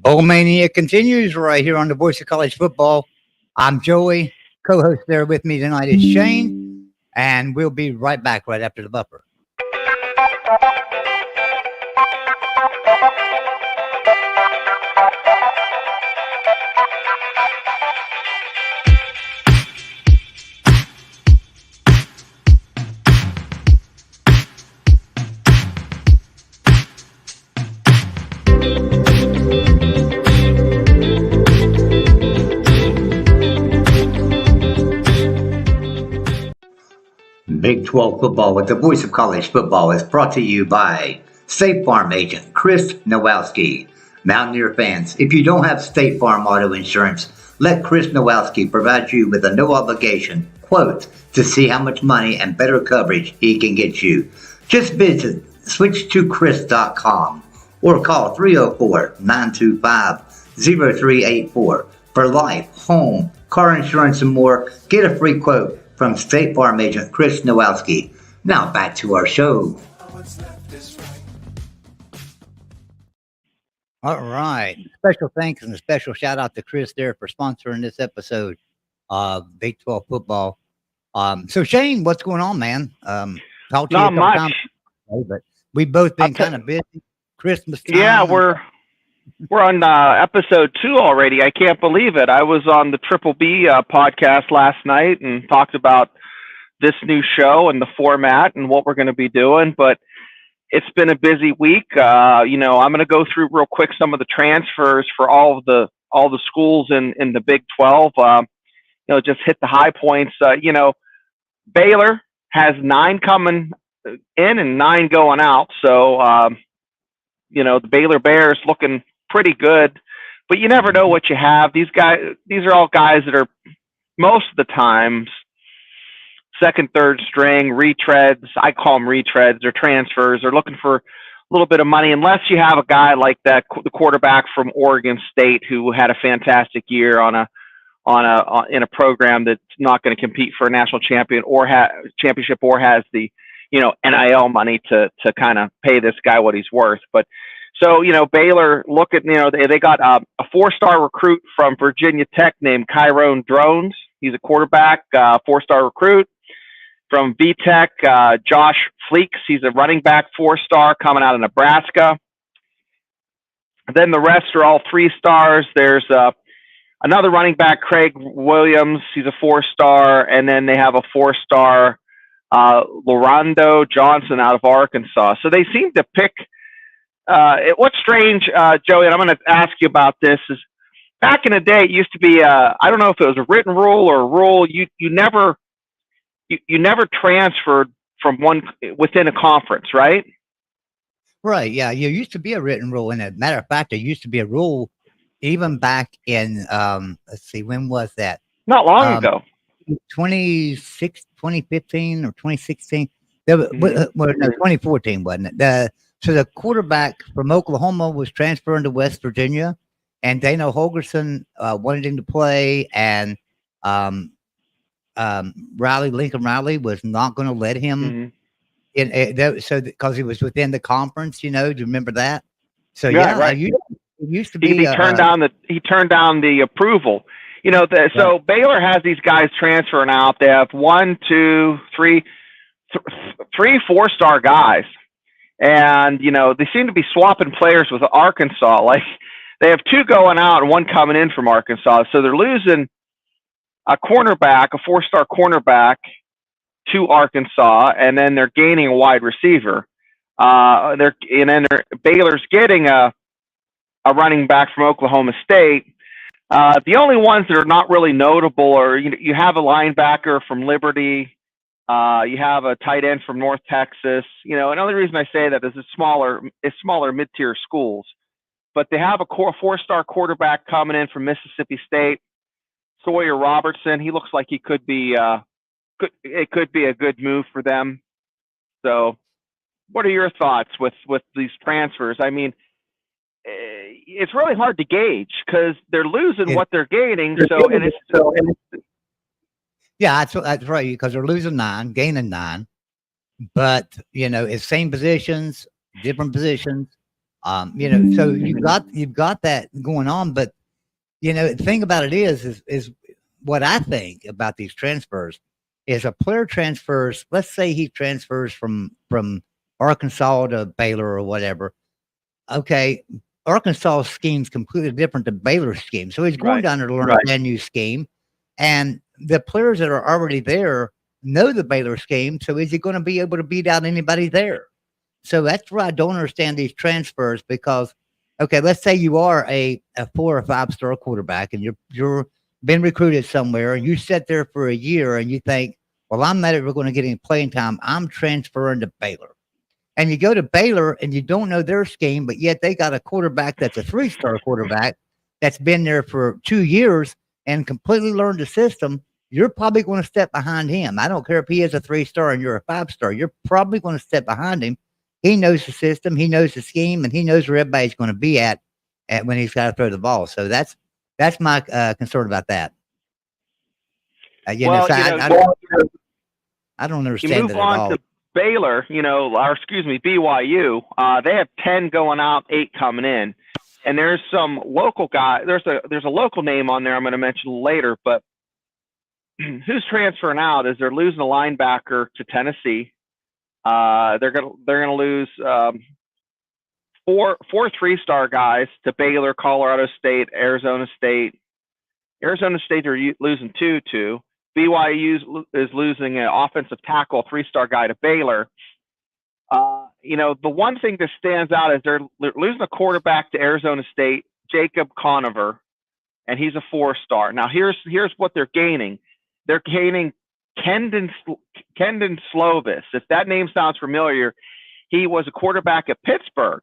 Bowl Mania continues right here on the Voice of College Football. I'm Joey. Co-host there with me tonight is Shane, and we'll be right back right after the buffer. Big 12 football with the Voice of College Football is brought to you by State Farm agent Chris Nowalski. Mountaineer fans, if you don't have State Farm auto insurance, let Chris Nowalski provide you with a no-obligation quote to see how much money and better coverage he can get you. Just visit switch2chris.com or call 304-925-0384 for life, home, car insurance, and more. Get a free quote from State Farm agent Chris Nowalski. Now back to our show. All right. Special thanks and a special shout out to Chris there for sponsoring this episode of Big 12 football. So Shane, what's going on, man? Talked to Not you a couple much. times, but we've both been kind of busy. Christmas time. Yeah, we're on episode 2 already. I can't believe it. I was on the Triple B podcast last night and talked about this new show and the format and what we're going to be doing. But it's been a busy week. I'm going to go through real quick some of the transfers for all the schools in the Big 12. Just hit the high points. Baylor has 9 coming in and 9 going out. So the Baylor Bears looking pretty good, but you never know what you have. These are all guys that are most of the times second, third string retreads. I call them retreads or transfers. They're looking for a little bit of money, unless you have a guy like that, the quarterback from Oregon State, who had a fantastic year in a program that's not going to compete for a national championship or has the NIL money to kind of pay this guy what he's worth. But so, Baylor, they got a 4-star recruit from Virginia Tech named Kyron Drones. He's a quarterback, 4-star recruit. From VTech, Josh Fleeks. He's a running back, 4-star, coming out of Nebraska. Then the rest are all 3-stars. There's another running back, Craig Williams. He's a 4-star. And then they have a 4-star, Lorando Johnson out of Arkansas. So they seem to pick. What's strange, Joey, and I'm going to ask you about this, is back in the day, it used to be, I don't know if it was a written rule or a rule, you never transferred from one within a conference, right? Right. Yeah. There used to be a written rule. And as a matter of fact, there used to be a rule even back in, let's see, when was that? Not long ago. 2015 or 2016. No, 2014, wasn't it? So the quarterback from Oklahoma was transferring to West Virginia, and Dana Holgerson wanted him to play, and Lincoln Riley was not going to let him in. So because he was within the conference, do you remember that? So right. It used to be. He turned down the approval. So Baylor has these guys transferring out. They have 1, 2, 3, 4-star guys. And, they seem to be swapping players with Arkansas. Like, they have 2 going out and 1 coming in from Arkansas. So they're losing a cornerback, a 4-star cornerback, to Arkansas, and then they're gaining a wide receiver. Baylor's getting a running back from Oklahoma State. The only ones that are not really notable are, you have a linebacker from Liberty. You have a tight end from North Texas. Another reason I say that is it's smaller mid-tier schools. But they have a 4-star quarterback coming in from Mississippi State, Sawyer Robertson. He looks like he could be it could be a good move for them. So what are your thoughts with these transfers? I mean, it's really hard to gauge because they're losing what they're gaining. Yeah, that's right, because they're losing 9, gaining 9. But, it's same positions, different positions. So you've got that going on, but the thing about it is what I think about these transfers is a player transfers. Let's say he transfers from Arkansas to Baylor or whatever. Okay, Arkansas scheme's completely different than Baylor's scheme, so he's going down there to learn a brand new scheme, and the players that are already there know the Baylor scheme. So is he going to be able to beat out anybody there? So that's where I don't understand these transfers because, okay, let's say you are a 4 or 5 star quarterback and you're been recruited somewhere and you sit there for a year and you think, well, I'm not ever going to get any playing time. I'm transferring to Baylor. And you go to Baylor and you don't know their scheme, but yet they got a quarterback that's a 3-star quarterback that's been there for 2 years and completely learned the system. You're probably going to step behind him. I don't care if he is a 3-star and you're a 5-star. You're probably going to step behind him. He knows the system, he knows the scheme, and he knows where everybody's going to be at when he's got to throw the ball. So that's my concern about that. I don't understand you move that at on all. to Baylor, BYU. They have 10 going out, 8 coming in, and there's some local guy. There's a local name on there I'm going to mention later, but who's transferring out is they're losing a linebacker to Tennessee. They're gonna lose 4 3-star guys to Baylor, Colorado State, Arizona State. Arizona State are losing 2 to. BYU is losing an offensive tackle, 3-star guy to Baylor. The one thing that stands out is they're losing a quarterback to Arizona State, Jacob Conover, and he's a 4-star. Now here's what they're gaining. They're gaining Kendon Slovis. If that name sounds familiar, he was a quarterback at Pittsburgh,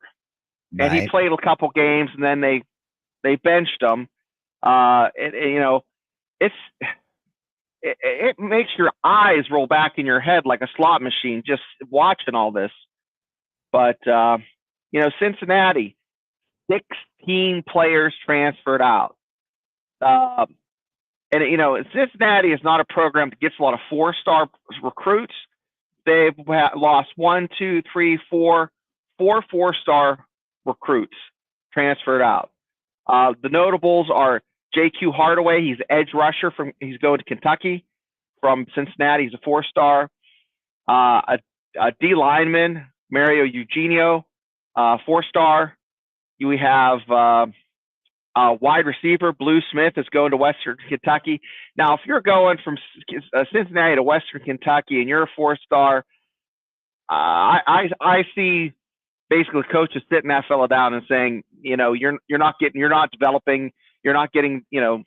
and he played a couple games, and then they benched him. It makes your eyes roll back in your head like a slot machine just watching all this. But Cincinnati, 16 players transferred out. Cincinnati is not a program that gets a lot of 4-star recruits. They've lost 4 4-star recruits transferred out. The notables are J.Q. Hardaway. He's edge rusher he's going to Kentucky from Cincinnati. He's a 4-star. A D lineman, Mario Eugenio, 4-star. We have wide receiver, Blue Smith, is going to Western Kentucky. Now, if you're going from Cincinnati to Western Kentucky and you're a 4-star, I see basically coaches sitting that fellow down and saying, you're not developing, you're not getting, you're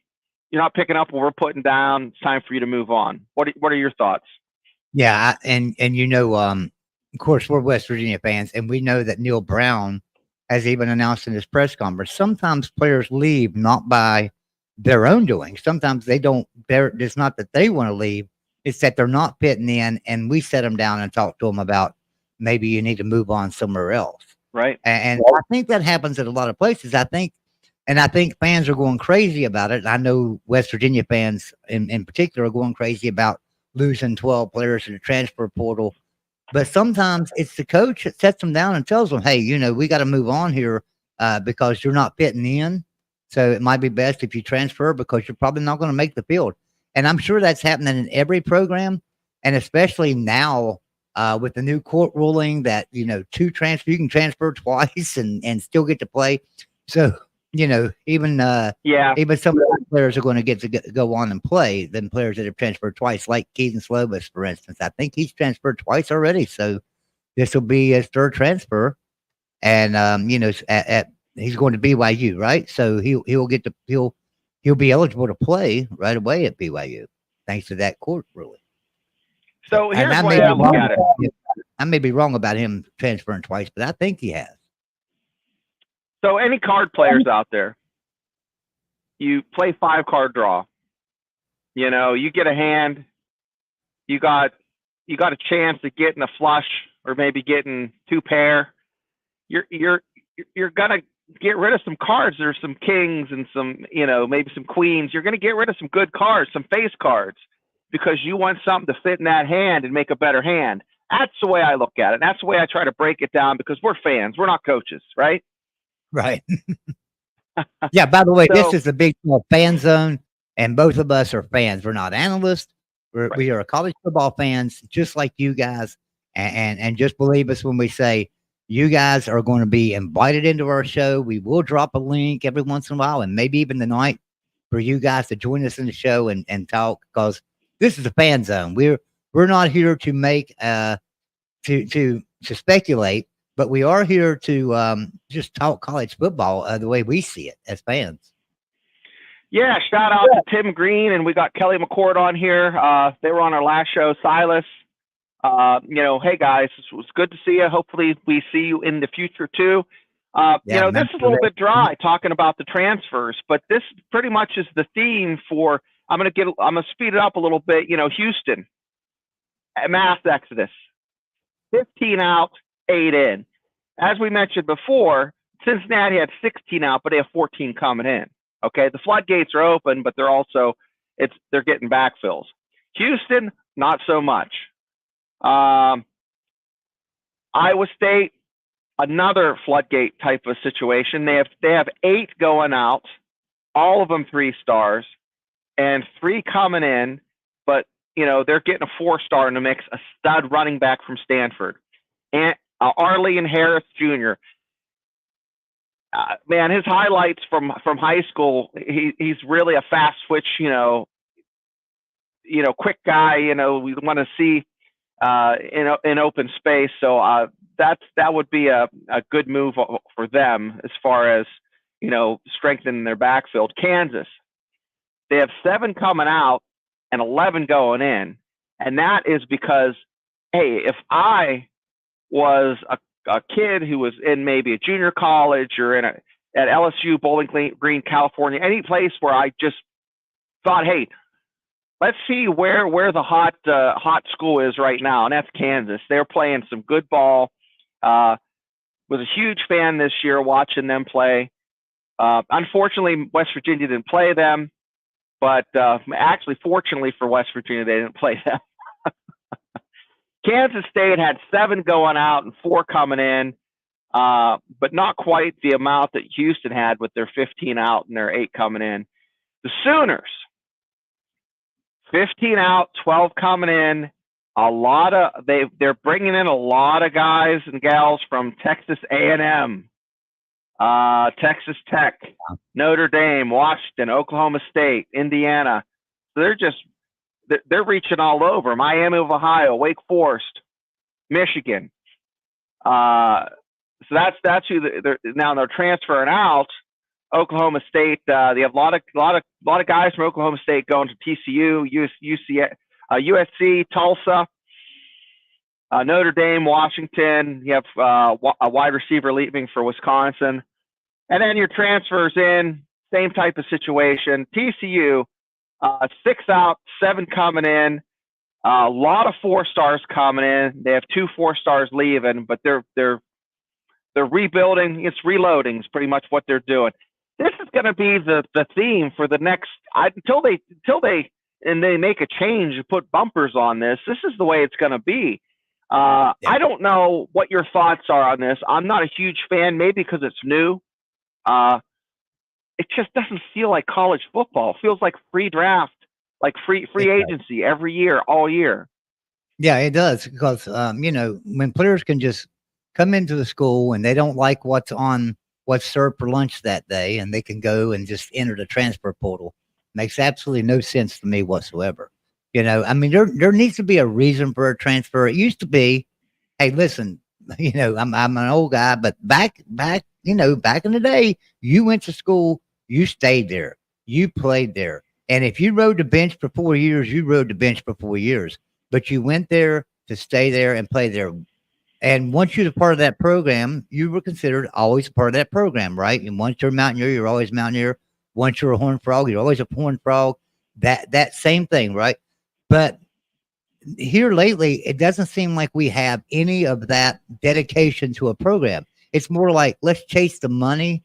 not picking up what we're putting down. It's time for you to move on. What are your thoughts? Yeah, and of course, we're West Virginia fans, and we know that Neil Brown has even announced in his press conference, sometimes players leave not by their own doing. Sometimes they don't. It's not that they want to leave; it's that they're not fitting in, and we set them down and talk to them about maybe you need to move on somewhere else. Right. And I think that happens at a lot of places. I think fans are going crazy about it. I know West Virginia fans in particular are going crazy about losing 12 players to the transfer portal. But sometimes it's the coach that sets them down and tells them, hey, we got to move on here because you're not fitting in. So it might be best if you transfer because you're probably not going to make the field. And I'm sure that's happening in every program. And especially now with the new court ruling that, you can transfer twice and still get to play. So, even some of the players are going to get to go on and play than players that have transferred twice, like Keaton Slovis, for instance. I think he's transferred twice already. So this will be his 3rd transfer. And, he's going to BYU, right? So he'll be eligible to play right away at BYU, thanks to that court ruling. So here's the way I look at it. I may be wrong about him transferring twice, but I think he has. So any card players out there, you play 5-card draw. You get a hand. You got a chance of getting a flush or maybe getting 2 pair. You're gonna get rid of some cards. There's some kings and some maybe some queens. You're gonna get rid of some good cards, some face cards, because you want something to fit in that hand and make a better hand. That's the way I look at it. That's the way I try to break it down because we're fans. We're not coaches, right? Right. Yeah. By the way, So, this is the Big 12 fan zone, and both of us are fans. We're not analysts. right. We are college football fans, just like you guys. And just believe us when we say you guys are going to be invited into our show. We will drop a link every once in a while, and maybe even tonight, for you guys to join us in the show and talk, because this is a fan zone. We're not here to make to speculate, but we are here to just talk college football the way we see it as fans. Yeah, shout out to Tim Green, and we got Kelly McCord on here. They were on our last show, Silas. Hey guys, it was good to see you. Hopefully we see you in the future too. This is a little bit dry talking about the transfers, but this pretty much is the theme for, I'm going to speed it up a little bit. Houston, mass exodus, 15 out, 8 in. As we mentioned before, Cincinnati had 16 out, but they have 14 coming in. Okay. The floodgates are open, but they're getting backfills. Houston, not so much. Iowa State, another floodgate type of situation. They have 8 going out, all of them 3-stars, and 3 coming in, but they're getting a 4-star in the mix, a stud running back from Stanford, and Arlene Harris Jr. Man, his highlights from high school, he's really a fast switch, quick guy. We want to see in open space. So that would be a good move for them as far as strengthening their backfield. Kansas, they have 7 coming out and 11 going in, and that is because, hey, if I was a kid who was in maybe a junior college or at LSU, Bowling Green, California, any place where I just thought, hey, let's see where the hot school is right now, and that's Kansas. They're playing some good ball. Was a huge fan this year watching them play. Unfortunately, West Virginia didn't play them, but actually, fortunately for West Virginia, they didn't play them. Kansas State had 7 going out and 4 coming in, but not quite the amount that Houston had with their 15 out and their 8 coming in. The Sooners, 15 out, 12 coming in. They're bringing in a lot of guys and gals from Texas A&M, Texas Tech, Notre Dame, Washington, Oklahoma State, Indiana. So they're reaching all over. Miami of Ohio, Wake Forest, Michigan. So that's who they're transferring out. Oklahoma State. They have a lot of guys from Oklahoma State going to TCU, USC, Tulsa, Notre Dame, Washington. You have a wide receiver leaving for Wisconsin, and then your transfers in. Same type of situation. TCU, 6 out, 7 coming in. A lot of 4-stars coming in. They have 2 4-stars leaving, but they're rebuilding. It's reloading. Is pretty much what they're doing. This is going to be the theme for the next until they make a change and put bumpers on this. This is the way it's going to be. I don't know what your thoughts are on this. I'm not a huge fan, maybe because it's new. It just doesn't feel like college football. It feels like free draft, like free agency every year, all year. Yeah, it does, because when players can just come into the school and they don't like what's served for lunch that day, and they can go and just enter the transfer portal. Makes absolutely no sense to me whatsoever. There needs to be a reason for a transfer. It used to be, hey, listen, I'm an old guy, but back in the day, you went to school, you stayed there, you played there. And if you rode the bench for 4 years, you rode the bench for 4 years, but you went there to stay there and play there. And once you're a part of that program, you were considered always a part of that program, right? And once you're a Mountaineer, you're always a Mountaineer. Once you're a Horned Frog, you're always a Horned Frog. That same thing, right? But here lately, it doesn't seem like we have any of that dedication to a program. It's more like, let's chase the money.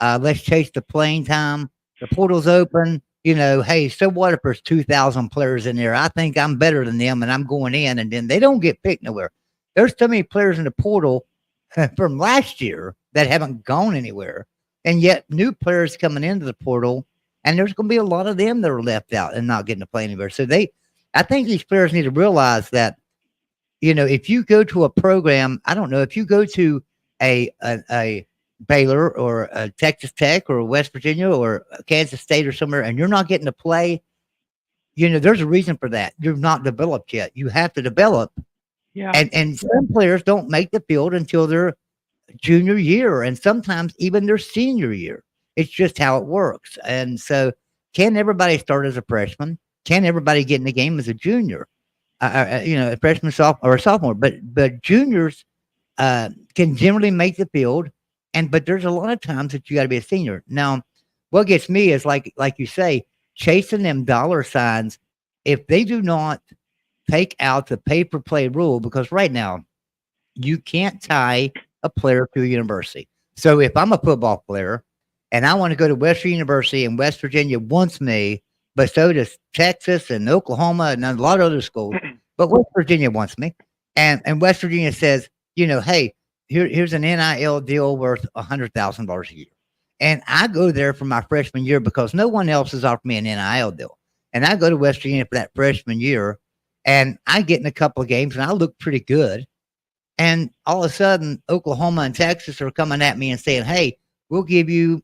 Let's chase the playing time. The portal's open. Hey, so what if there's 2,000 players in there? I think I'm better than them, and I'm going in, and then they don't get picked nowhere. There's so many players in the portal from last year that haven't gone anywhere. And yet new players coming into the portal, and there's going to be a lot of them that are left out and not getting to play anywhere. So I think these players need to realize that, if you go to a program, I don't know, if you go to a Baylor or a Texas Tech or West Virginia or Kansas State or somewhere, and you're not getting to play, there's a reason for that. You're not developed yet. You have to develop. Yeah. And some players don't make the field until their junior year, and sometimes even their senior year. It's just how it works. And so, can everybody start as a freshman? Can everybody get in the game as a junior? A freshman, sophomore, or sophomore. But juniors can generally make the field, but there's a lot of times that you got to be a senior. Now, what gets me is like you say, chasing them dollar signs. If they do not take out the pay-per-play rule, because right now you can't tie a player to a university. So if I'm a football player and I want to go to Western University and West Virginia wants me, but so does Texas and Oklahoma and a lot of other schools, but West Virginia wants me, and West Virginia says, hey, here's an NIL deal worth $100,000 a year, and I go there for my freshman year because no one else has offered me an NIL deal, and I go to West Virginia for that freshman year. And I get in a couple of games and I look pretty good. And all of a sudden, Oklahoma and Texas are coming at me and saying, hey, we'll give you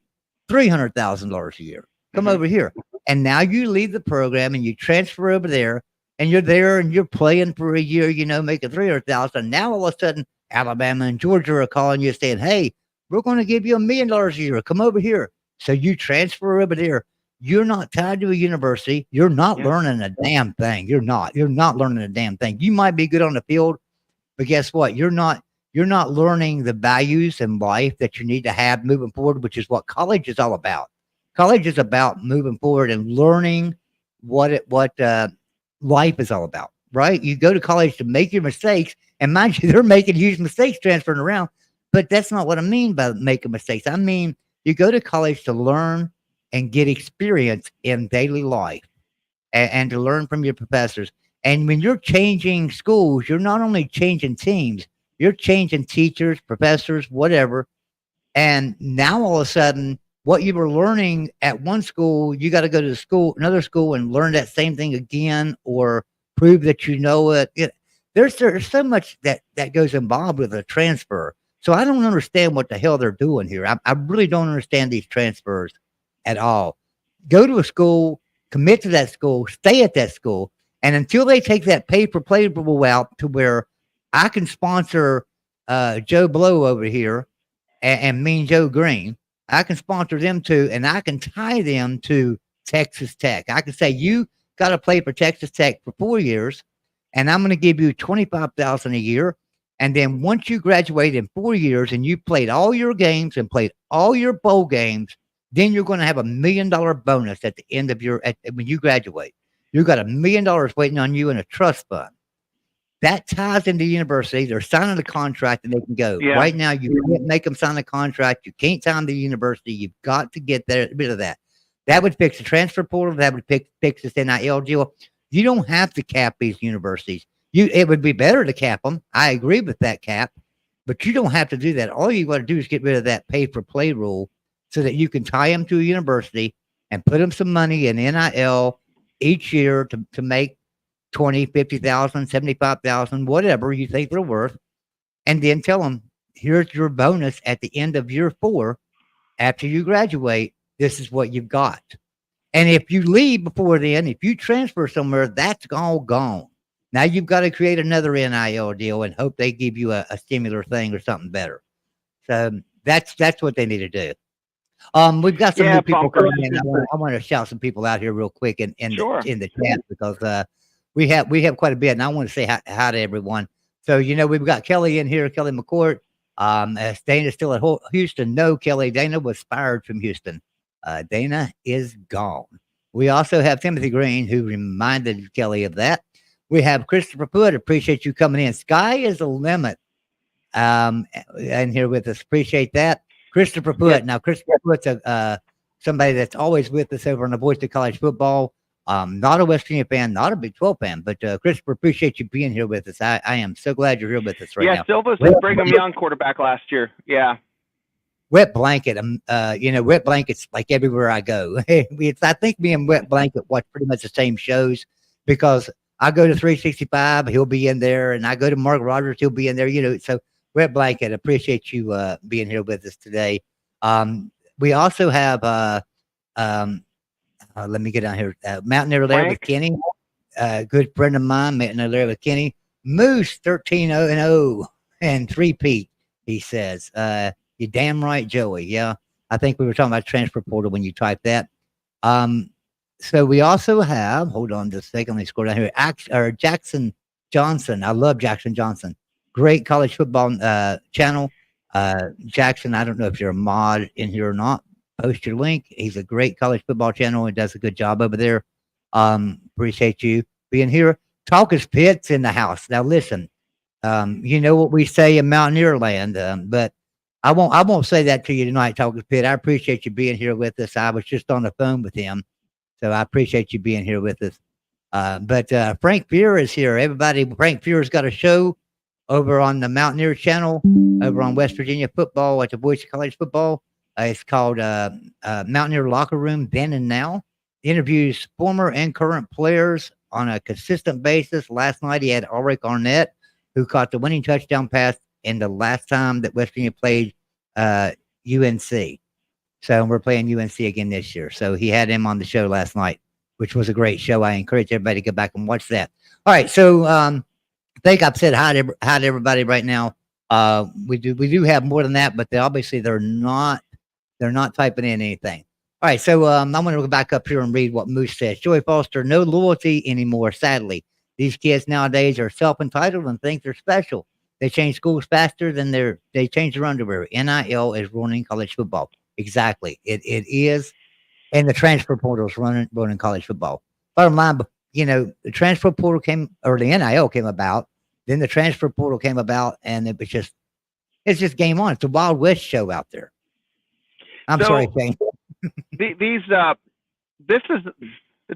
$300,000 a year. Come over here. And now you leave the program and you transfer over there, and you're there and you're playing for a year, making $300,000. Now all of a sudden, Alabama and Georgia are calling you saying, hey, we're going to give you $1 million a year. Come over here. So you transfer over there. You're not tied to a university. You're not learning a damn thing. You're not learning a damn thing. You might be good on the field, but guess what? You're not learning the values in life that you need to have moving forward, which is what college is all about. College is about moving forward and learning what life is all about, right? You go to college to make your mistakes, and mind you, they're making huge mistakes transferring around, but that's not what I mean by making mistakes. I mean, you go to college to learn and get experience in daily life and to learn from your professors. And when you're changing schools, you're not only changing teams, you're changing teachers, professors, whatever. And now all of a sudden, what you were learning at one school, you got to go to another school and learn that same thing again, or prove that you know it. There's so much that goes involved with a transfer. So I don't understand what the hell they're doing here. I really don't understand these transfers at all. Go to a school, commit to that school, stay at that school, and until they take that pay-for-play rule out to where I can sponsor Joe Blow over here and Mean Joe Green, I can sponsor them too, and I can tie them to Texas Tech. I can say, you got to play for Texas Tech for 4 years, and I'm going to give you $25,000 a year. And then once you graduate in 4 years and you played all your games and played all your bowl games, then you're going to have $1 million bonus at the end of when you graduate. You've got $1 million waiting on you in a trust fund. That ties into the university. They're signing a contract and they can go. Yeah. Right now, you can't make them sign a contract. You can't tie them to the university. You've got to get rid of that. That would fix the transfer portal. That would fix this NIL deal. You don't have to cap these universities. It would be better to cap them. I agree with that cap, but you don't have to do that. All you got to do is get rid of that pay-for-play rule, so that you can tie them to a university and put them some money in NIL each year to make 20, 50,000, 75,000, whatever you think they're worth. And then tell them, here's your bonus at the end of year 4. After you graduate, this is what you've got. And if you leave before then, if you transfer somewhere, that's all gone. Now you've got to create another NIL deal and hope they give you a similar thing or something better. So that's what they need to do. We've got some new people coming in. I want to shout some people out here real quick in the chat, because we have quite a bit, and I want to say hi to everyone. So we've got Kelly in here, Kelly McCourt. Dana's still at Houston. No, Kelly, Dana was fired from Houston. Dana is gone. We also have Timothy Green, who reminded Kelly of that. We have Christopher Pruitt. Appreciate you coming in. Sky is the limit. And here with us. Appreciate that. Christopher Pruitt. Now, Christopher Pruitt's somebody that's always with us over on the Voice of College Football. Not a West Virginia fan, not a Big 12 fan, but Christopher, appreciate you being here with us. I am so glad you're here with us right now. Yeah, Silva's a Brigham Young quarterback last year. Yeah. Wet Blanket, Wet Blanket's like everywhere I go. I think me and Wet Blanket watch pretty much the same shows because I go to 365, he'll be in there, and I go to Mark Rogers, he'll be in there. So Wet Blanket, appreciate you being here with us today. We also have let me get down here. Mountaineer Lair with Kenny, good friend of mine. Mountaineer Lair with Kenny. Moose 13-0 and 3-peat. He says, "You damn right, Joey." Yeah, I think we were talking about transfer portal when you typed that. So we also have. Hold on just a second. Let me scroll down here. Jackson Johnson. I love Jackson Johnson. Great college football channel. Jackson, I don't know if you're a mod in here or not. Post your link. He's a great college football channel and does a good job over there. Appreciate you being here. Talkers Pit's in the house. Now listen, you know what we say in Mountaineer Land, but I won't say that to you tonight, Talkers Pit. I appreciate you being here with us. I was just on the phone with him, so I appreciate you being here with us. But Frank Fear is here. Everybody, Frank Fear's got a show over on the Mountaineer channel, over on West Virginia football at the Voice of College Football. It's called Mountaineer Locker Room Then and Now. Interviews former and current players on a consistent basis. Last night he had Ulrich Arnett, who caught the winning touchdown pass in the last time that West Virginia played UNC. So we're playing UNC again this year. So he had him on the show last night, which was a great show. I encourage everybody to go back and watch that. All right, so I think I've said hi to everybody right now. We do have more than that, but they're not typing in anything. All right, so I'm going to go back up here and read what Moose says. Joey Foster, no loyalty anymore, sadly. These kids nowadays are self-entitled and think they're special. They change schools faster than they change their underwear. NIL is ruining college football. Exactly. It is. And the transfer portal is running college football. Bottom line, the transfer portal the NIL came about. Then the transfer portal came about, and it's just game on. It's a Wild West show out there. I'm sorry, Shane. The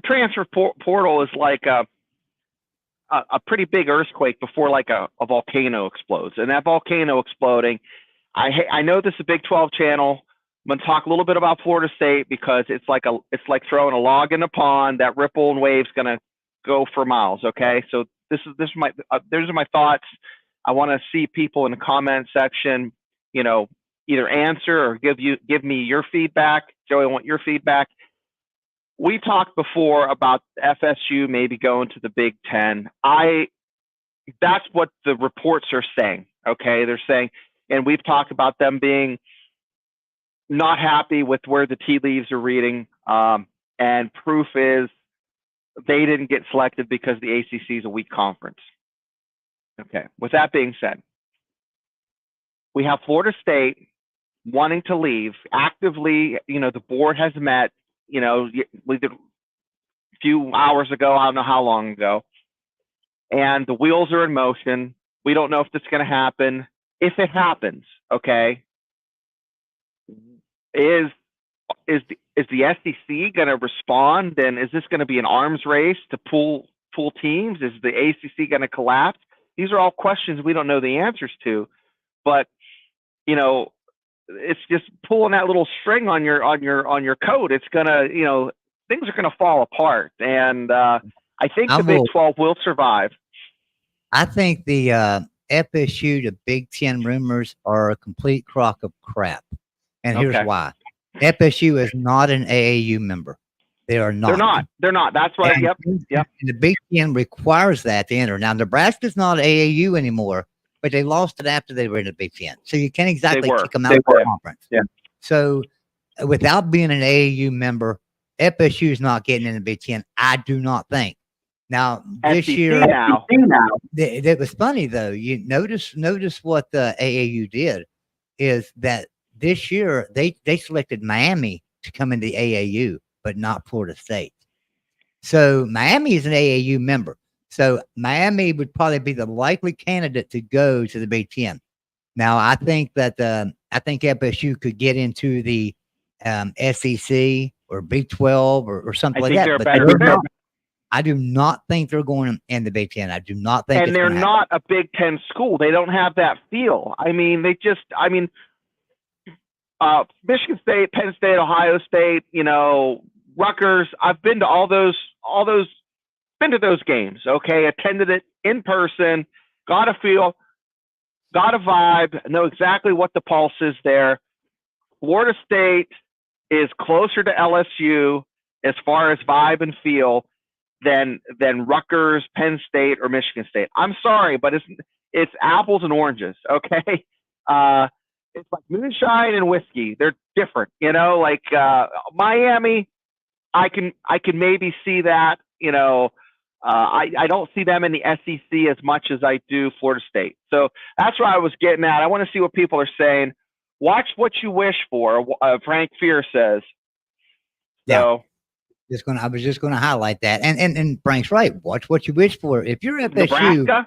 transfer portal is like a pretty big earthquake before like a volcano explodes. And that volcano exploding, I know this is a Big 12 channel. I'm going to talk a little bit about Florida State because it's like throwing a log in a pond. That ripple and wave's going to go for miles. Okay, so these are my thoughts. I want to see people in the comment section, either answer or give me your feedback. Joey, I want your feedback. We talked before about FSU maybe going to the Big Ten. That's what the reports are saying. Okay, they're saying, and we've talked about them being not happy with where the tea leaves are reading. And proof is they didn't get selected because the ACC is a weak conference. Okay, with that being said, we have Florida State wanting to leave actively. The board has met, a few hours ago, I don't know how long ago, and the wheels are in motion. We don't know if this is going to happen. If it happens, okay, is the SEC going to respond? And is this going to be an arms race to pull teams? Is the ACC going to collapse? These are all questions we don't know the answers to, but it's just pulling that little string on your coat. It's gonna, things are gonna fall apart, and I think the Big 12 will survive. I think the FSU to Big Ten rumors are a complete crock of crap, and here's why: FSU is not an AAU member. They are not. They're not. That's right. And, yep. And the Big Ten requires that to enter. Now, Nebraska's not AAU anymore, but they lost it after they were in the Big Ten. So you can't exactly kick them out of the conference. Yeah. So without being an AAU member, FSU is not getting in the Big Ten. I do not think. Now, this year, it was funny, though. You notice what the AAU did is that this year they selected Miami to come into the AAU, but not Florida State. So Miami is an AAU member. So Miami would probably be the likely candidate to go to the Big Ten. Now, I think that FSU could get into the SEC or Big 12 or something like that. I do not think they're going in the Big Ten. I do not think. And they're not a Big Ten school. They don't have that feel. I mean, Michigan State, Penn State, Ohio State, Rutgers. I've been to all those, been to those games. Okay, attended it in person, got a feel, got a vibe, know exactly what the pulse is there. Florida State is closer to LSU as far as vibe and feel than Rutgers, Penn State, or Michigan State. I'm sorry, but it's apples and oranges. Okay, it's like moonshine and whiskey. They're different, Like Miami, I can maybe see that. I don't see them in the SEC as much as I do Florida State. So that's where I was getting at. I want to see what people are saying. Watch what you wish for. Frank Fear says. So. Yeah. I was just going to highlight that, and Frank's right. Watch what you wish for. If you're FSU,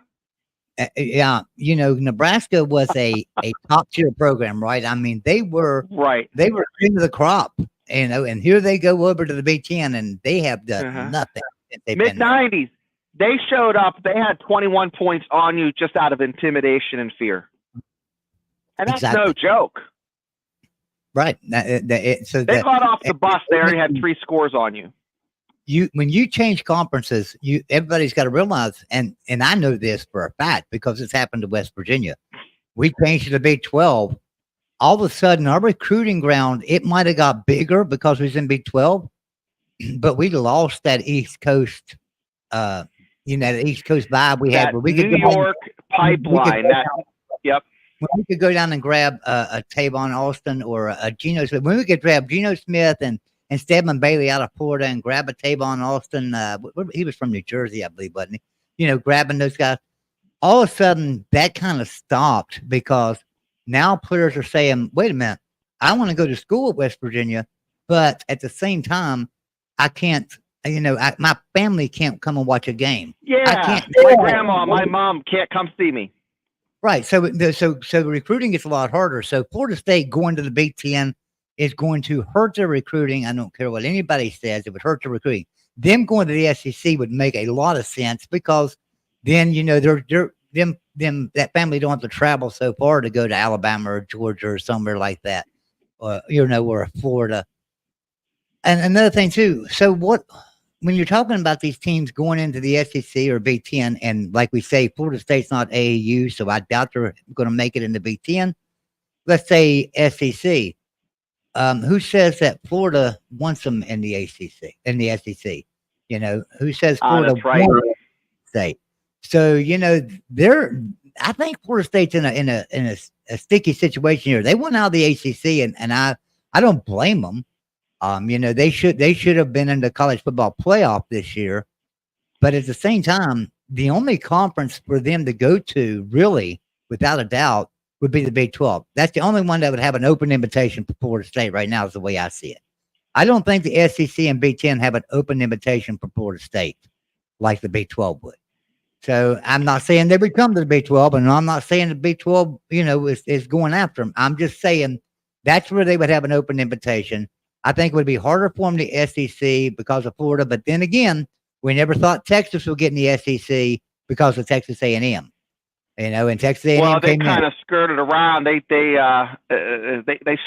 Nebraska? Nebraska was a top tier program, right? I mean, they were cream of the crop, and here they go over to the Big Ten, and they have done nothing. Mid-90s, they showed up. They had 21 points on you just out of intimidation and fear, and that's no joke. Right. So they got off the bus. They already had 3 scores on you. When you change conferences, everybody's got to realize, and I know this for a fact because it's happened to West Virginia. We changed to the Big 12. All of a sudden, our recruiting ground, it might have got bigger because we was in Big 12, but we lost that East Coast, the East Coast vibe we had. Where we New York pipeline. Yep. When we could go down and grab a Tavon Austin or a Geno Smith, when we could grab Geno Smith and Stedman Bailey out of Florida and grab a Tavon Austin, he was from New Jersey, I believe, wasn't he? Grabbing those guys. All of a sudden, that kind of stopped because now players are saying, wait a minute, I want to go to school at West Virginia, but at the same time, I can't, my family can't come and watch a game. Yeah, my grandma, my mom can't come see me. Right. So the recruiting gets a lot harder. So Florida State going to the Big Ten is going to hurt their recruiting. I don't care what anybody says. It would hurt their recruiting. Them going to the SEC would make a lot of sense because then, that family don't have to travel so far to go to Alabama or Georgia or somewhere like that, or Florida. And another thing too. So when you're talking about these teams going into the SEC or Big Ten, and like we say, Florida State's not AAU, so I doubt they're going to make it in the Big Ten. Let's say SEC. Who says that Florida wants them in the ACC, in the SEC? Who says Florida wants State? So I think Florida State's in a sticky situation here. They went out of the ACC, and I don't blame them. They should have been in the college football playoff this year, but at the same time, the only conference for them to go to, really, without a doubt, would be the Big 12. That's the only one that would have an open invitation for Florida State right now, is the way I see it. I don't think the SEC and Big 10 have an open invitation for Florida State like the Big 12 would. So I'm not saying they would come to the Big 12, and I'm not saying the Big 12, is going after them. I'm just saying that's where they would have an open invitation. I think it would be harder for them to SEC because of Florida. But then again, we never thought Texas would get in the SEC because of Texas A&M. And Texas A&M. Well, they kind of skirted around. They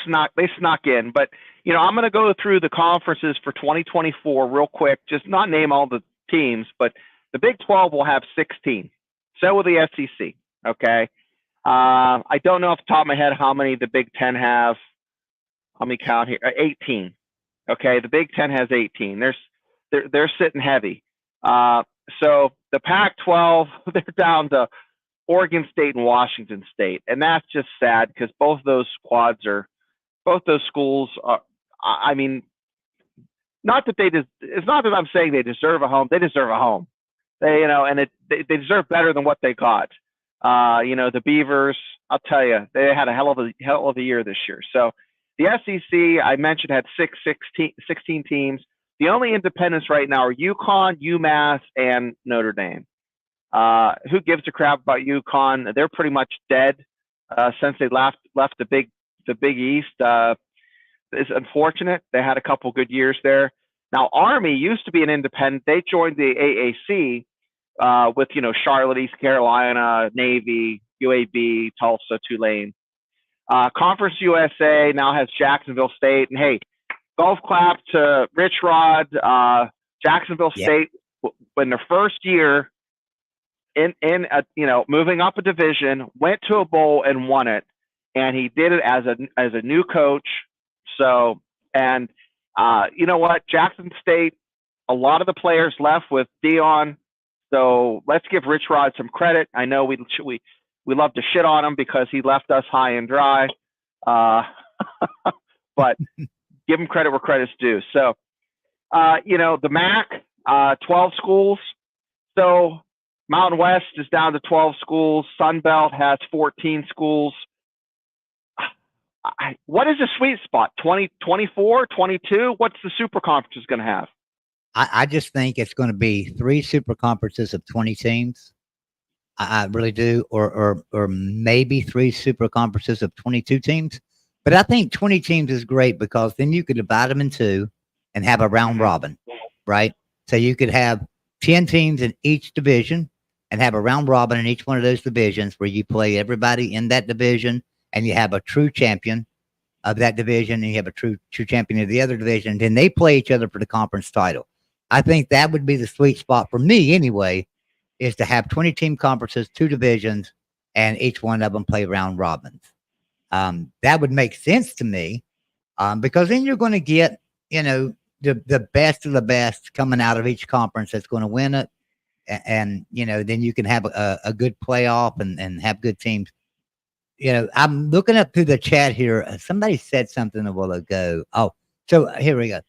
snuck in. But I'm going to go through the conferences for 2024 real quick. Just not name all the teams, but the Big 12 will have 16. So will the SEC. Okay. I don't know off the top of my head how many the Big 10 have. Let me count here. 18. Okay, the Big 10 has 18. They're sitting heavy. So the Pac-12, they're down to Oregon State and Washington State, and that's just sad because both those schools are. I mean, not that it's not that I'm saying they deserve a home. They deserve a home. They they deserve better than what they got. The Beavers. I'll tell you, they had a hell of a year this year. So. The SEC, I mentioned, had 16 teams. The only independents right now are UConn, UMass, and Notre Dame. Who gives a crap about UConn? They're pretty much dead since they left the Big East. It's unfortunate. They had a couple good years there. Now, Army used to be an independent. They joined the AAC with, Charlotte, East Carolina, Navy, UAB, Tulsa, Tulane. Conference USA now has Jacksonville State. And hey, golf clap to Rich Rod, Jacksonville State, when their first year moving up a division, went to a bowl and won it. And he did it as a new coach. So, and you know what? Jackson State, a lot of the players left with Dion. So let's give Rich Rod some credit. I know we love to shit on him because he left us high and dry. But give him credit where credit's due. So, the MAC, 12 schools. So Mountain West is down to 12 schools. Sun Belt has 14 schools. What is the sweet spot? 20, 24, 22? What's the super conference going to have? I just think it's going to be 3 super conferences of 20 teams. I really do, or maybe 3 super conferences of 22 teams. But I think 20 teams is great because then you could divide them in 2 and have a round robin, right? So you could have 10 teams in each division and have a round robin in each one of those divisions where you play everybody in that division and you have a true champion of that division and you have a true champion of the other division. And then they play each other for the conference title. I think that would be the sweet spot for me anyway, is to have 20 team conferences, 2 divisions, and each one of them play round robins. That would make sense to me because then you're going to get, the best of the best coming out of each conference that's going to win it. And then you can have a good playoff and have good teams. I'm looking up through the chat here. Somebody said something a while ago. Oh, so here we go.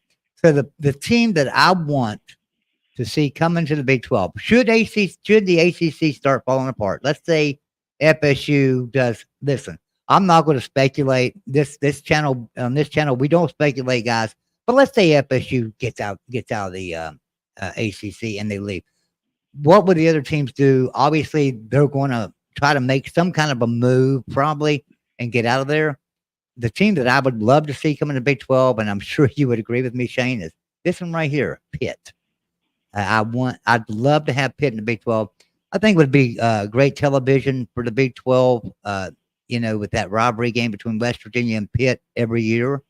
So the team that I want to see come into the Big 12, should the ACC start falling apart? Let's say FSU does. Listen, I'm not going to speculate. This channel, we don't speculate, guys. But let's say FSU gets out of the ACC and they leave. What would the other teams do? Obviously, they're going to try to make some kind of a move, probably, and get out of there. The team that I would love to see come in the Big 12, and I'm sure you would agree with me, Shane, is this one right here, Pitt. I'd love to have Pitt in the Big 12. I think it would be great television for the Big 12, with that rivalry game between West Virginia and Pitt every year.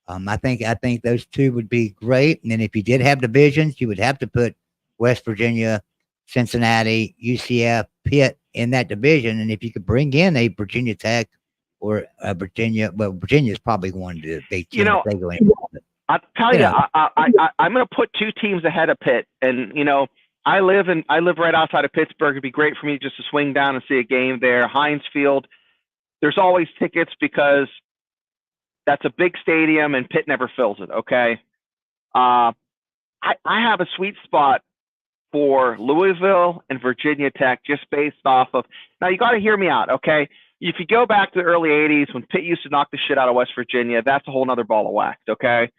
I think those 2 would be great. And then if you did have divisions, you would have to put West Virginia, Cincinnati, UCF, Pitt in that division. And if you could bring in a Virginia Tech or Virginia is probably going to be. They go in. I'll tell you, I'm going to put 2 teams ahead of Pitt, and I live right outside of Pittsburgh. It'd be great for me just to swing down and see a game there. Heinz Field, there's always tickets because that's a big stadium, and Pitt never fills it. Okay, I have a sweet spot for Louisville and Virginia Tech just based off of. Now you got to hear me out, okay? If you go back to the early 80s when Pitt used to knock the shit out of West Virginia, that's a whole nother ball of wax, okay?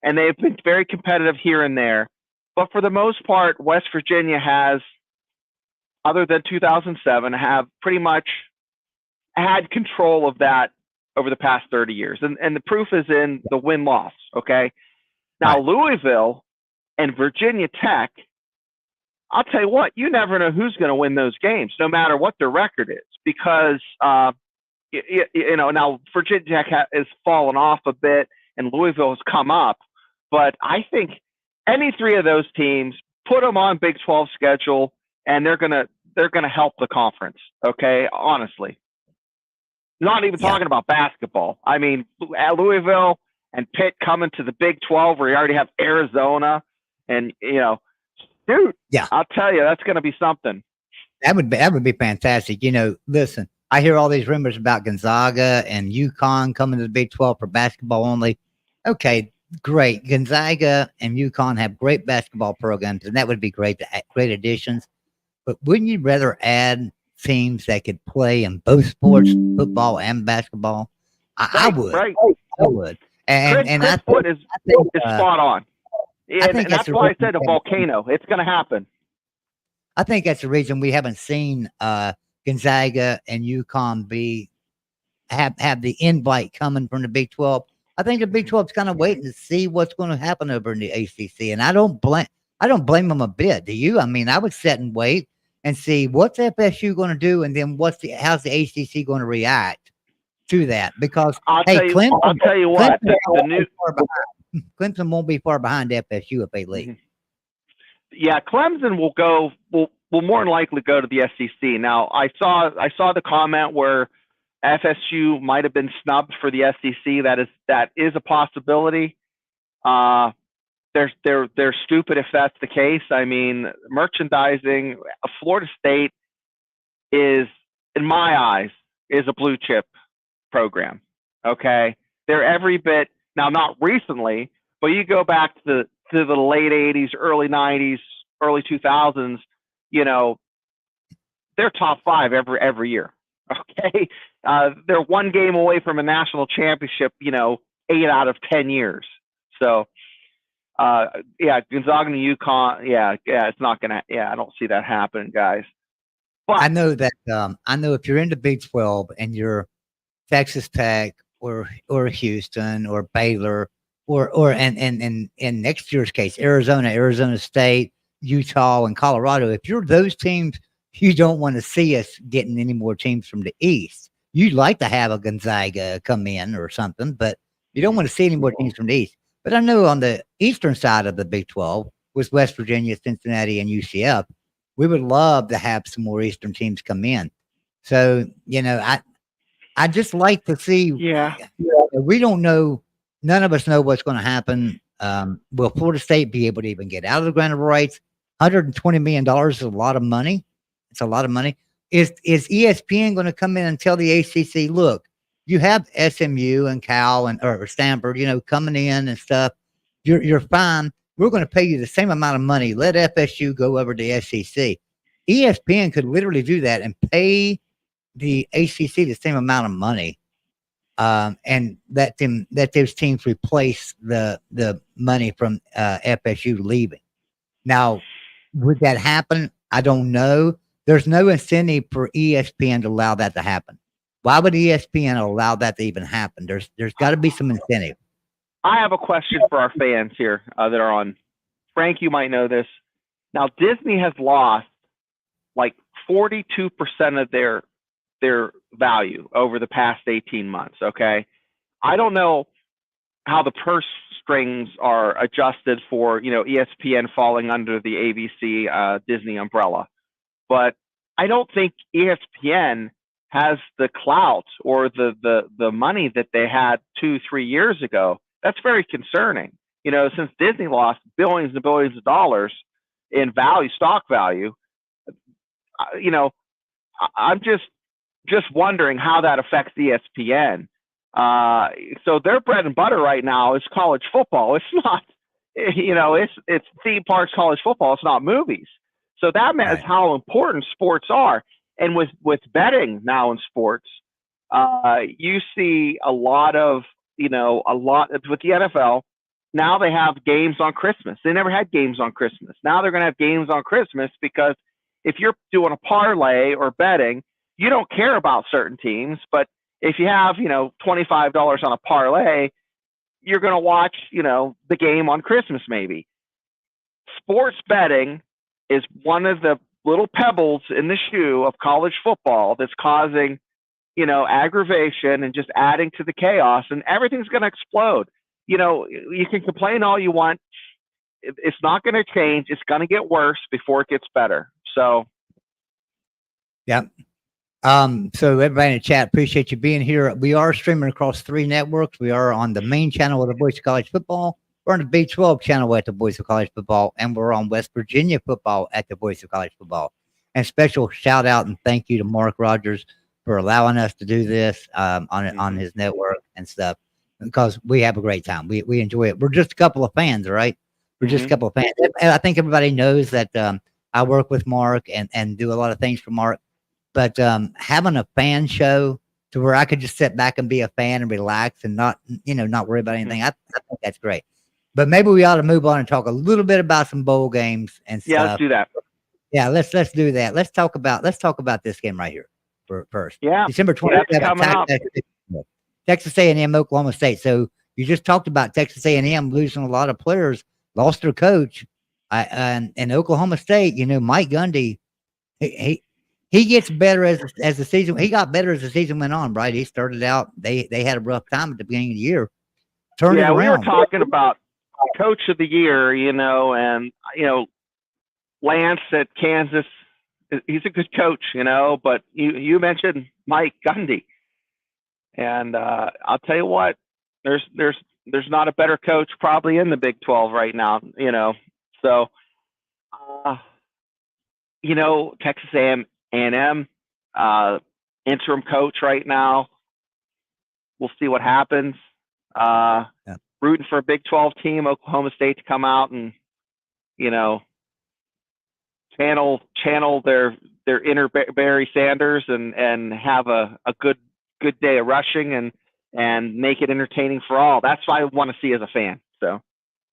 And they've been very competitive here and there. But for the most part, West Virginia has, other than 2007, have pretty much had control of that over the past 30 years. And the proof is in the win-loss, okay? Now, Louisville and Virginia Tech, I'll tell you what, you never know who's going to win those games, no matter what their record is, because, now Virginia Tech has fallen off a bit and Louisville has come up. But I think any 3 of those teams, put them on Big 12 schedule, and they're gonna help the conference. Okay, honestly, not even talking about basketball. I mean, Louisville and Pitt coming to the Big 12, where you already have Arizona, and dude, I'll tell you, that's gonna be something. That would be fantastic. Listen, I hear all these rumors about Gonzaga and UConn coming to the Big 12 for basketball only. Okay. Great. Gonzaga and UConn have great basketball programs, and that would be great additions. But wouldn't you rather add teams that could play in both sports, football and basketball? I would. Right. I would. And Chris Foot is spot on. And that's why I said a volcano. It's going to happen. I think that's the reason we haven't seen Gonzaga and UConn have the invite coming from the Big 12. I think the Big 12's kind of waiting to see what's going to happen over in the ACC, and I don't blame them a bit. Do you? I mean, I would sit and wait and see what's FSU going to do, and then how's the ACC going to react to that? Because I'll hey, tell you what, the new Clemson won't be far behind FSU if they leave. Yeah, Clemson will more than likely go to the SEC. Now, I saw the comment where FSU might have been snubbed for the SEC. That is a possibility. They're stupid if that's the case. I mean, merchandising, Florida State is, in my eyes, is a blue chip program. Okay, they're every bit now. Not recently, but you go back to the late '80s, early '90s, early 2000s. You know, they're top 5 every year. Okay, they're one game away from a national championship. 8 out of 10 years. So, yeah, Gonzaga and UConn. Yeah, it's not gonna. Yeah, I don't see that happening, guys. But I know that. I know if you're in the Big 12 and you're Texas Tech or Houston or Baylor or and in next year's case, Arizona State, Utah, and Colorado, if you're those teams, you don't want to see us getting any more teams from the East. You'd like to have a Gonzaga come in or something, but you don't want to see any more teams from the East. But I know on the eastern side of the Big 12, with West Virginia, Cincinnati, and UCF, we would love to have some more Eastern teams come in. So, I just like to see. Yeah. We don't know. None of us know what's going to happen. Will Florida State be able to even get out of the grant of rights? $120 million is a lot of money. It's a lot of money. Is ESPN going to come in and tell the ACC, look, you have SMU and Cal or Stanford, coming in and stuff. You're fine. We're going to pay you the same amount of money. Let FSU go over to the SEC. ESPN could literally do that and pay the ACC the same amount of money, and let those teams replace the money from FSU leaving. Now, would that happen? I don't know. There's no incentive for ESPN to allow that to happen. Why would ESPN allow that to even happen? There's got to be some incentive. I have a question for our fans here that are on. Frank, you might know this. Now, Disney has lost like 42% of their value over the past 18 months. Okay, I don't know how the purse strings are adjusted for ESPN falling under the ABC Disney umbrella, but I don't think ESPN has the clout or the money that they had 2-3 years ago. That's very concerning. Since Disney lost billions and billions of dollars in stock value, I'm just wondering how that affects ESPN. So their bread and butter right now is college football. It's not, it's theme parks, college football. It's not movies. So that means how important sports are. And with betting now in sports, you see a lot with the NFL. Now they have games on Christmas. They never had games on Christmas. Now they're going to have games on Christmas because if you're doing a parlay or betting, you don't care about certain teams. But if you have, $25 on a parlay, you're going to watch, the game on Christmas maybe. Sports betting is one of the little pebbles in the shoe of college football that's causing, aggravation and just adding to the chaos, and everything's going to explode. You can complain all you want. It's not going to change. It's going to get worse before it gets better. So, yeah. So everybody in the chat, appreciate you being here. We are streaming across 3 networks. We are on the main channel of the Voice of College Football. We're on the Big 12 channel at the Voice of College Football, and we're on West Virginia football at the Voice of College Football. And special shout out and thank you to Mark Rogers for allowing us to do this on his network and stuff, because we have a great time. We enjoy it. We're just a couple of fans, all right? We're just a couple of fans. And I think everybody knows that I work with Mark and do a lot of things for Mark. But having a fan show to where I could just sit back and be a fan and relax and not worry about anything, I think that's great. But maybe we ought to move on and talk a little bit about some bowl games and stuff. Yeah, let's do that. Yeah, let's do that. Let's talk about this game right here first. Yeah, December 27th, Texas A&M, Oklahoma State. So You just talked about Texas A&M losing a lot of players, lost their coach, and Oklahoma State. Mike Gundy, he gets better as the season. He got better as the season went on. Right, he started out. They had a rough time at the beginning of the year. Turned it around. We were talking about coach of the year, and Lance at Kansas. He's a good coach, but you mentioned Mike Gundy, and I'll tell you what, there's not a better coach probably in the Big 12 right now, So, Texas A&M interim coach right now. We'll see what happens. Rooting for a Big 12 team, Oklahoma State, to come out and channel their inner Barry Sanders and have a good day of rushing and make it entertaining for all. That's what I want to see as a fan. So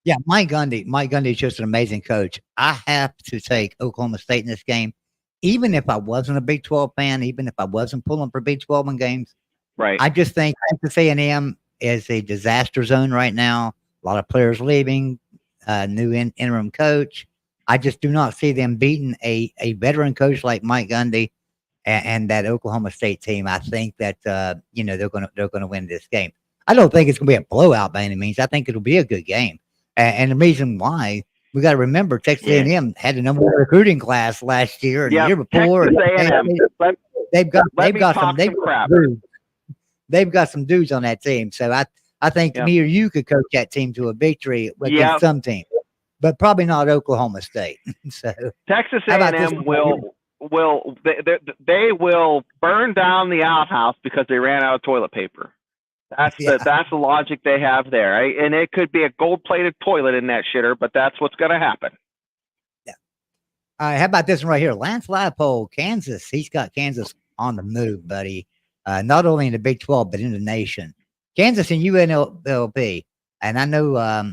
yeah, Mike Gundy is just an amazing coach. I have to take Oklahoma State in this game, even if I wasn't a Big 12 fan, even if I wasn't pulling for Big 12 in games. Right. I just think Texas A&M is a disaster zone right now. A lot of players leaving, new interim coach. I just do not see them beating a veteran coach like Mike Gundy and that Oklahoma State team. I think that they're gonna win this game. I don't think it's gonna be a blowout by any means. I think it'll be a good game. And the reason why, we got to remember, Texas A&M had the number one recruiting class last year and the year before. They've got some dudes on that team. So I think me or you could coach that team to a victory against some team, but probably not Oklahoma State. So Texas A&M they will burn down the outhouse because they ran out of toilet paper. That's the logic they have there, right? And it could be a gold-plated toilet in that shitter, but that's what's going to happen. Yeah. All right, how about this one right here? Lance Leipold, Kansas. He's got Kansas on the move, buddy. Not only in the Big 12, but in the nation. Kansas and UNLV. And I know,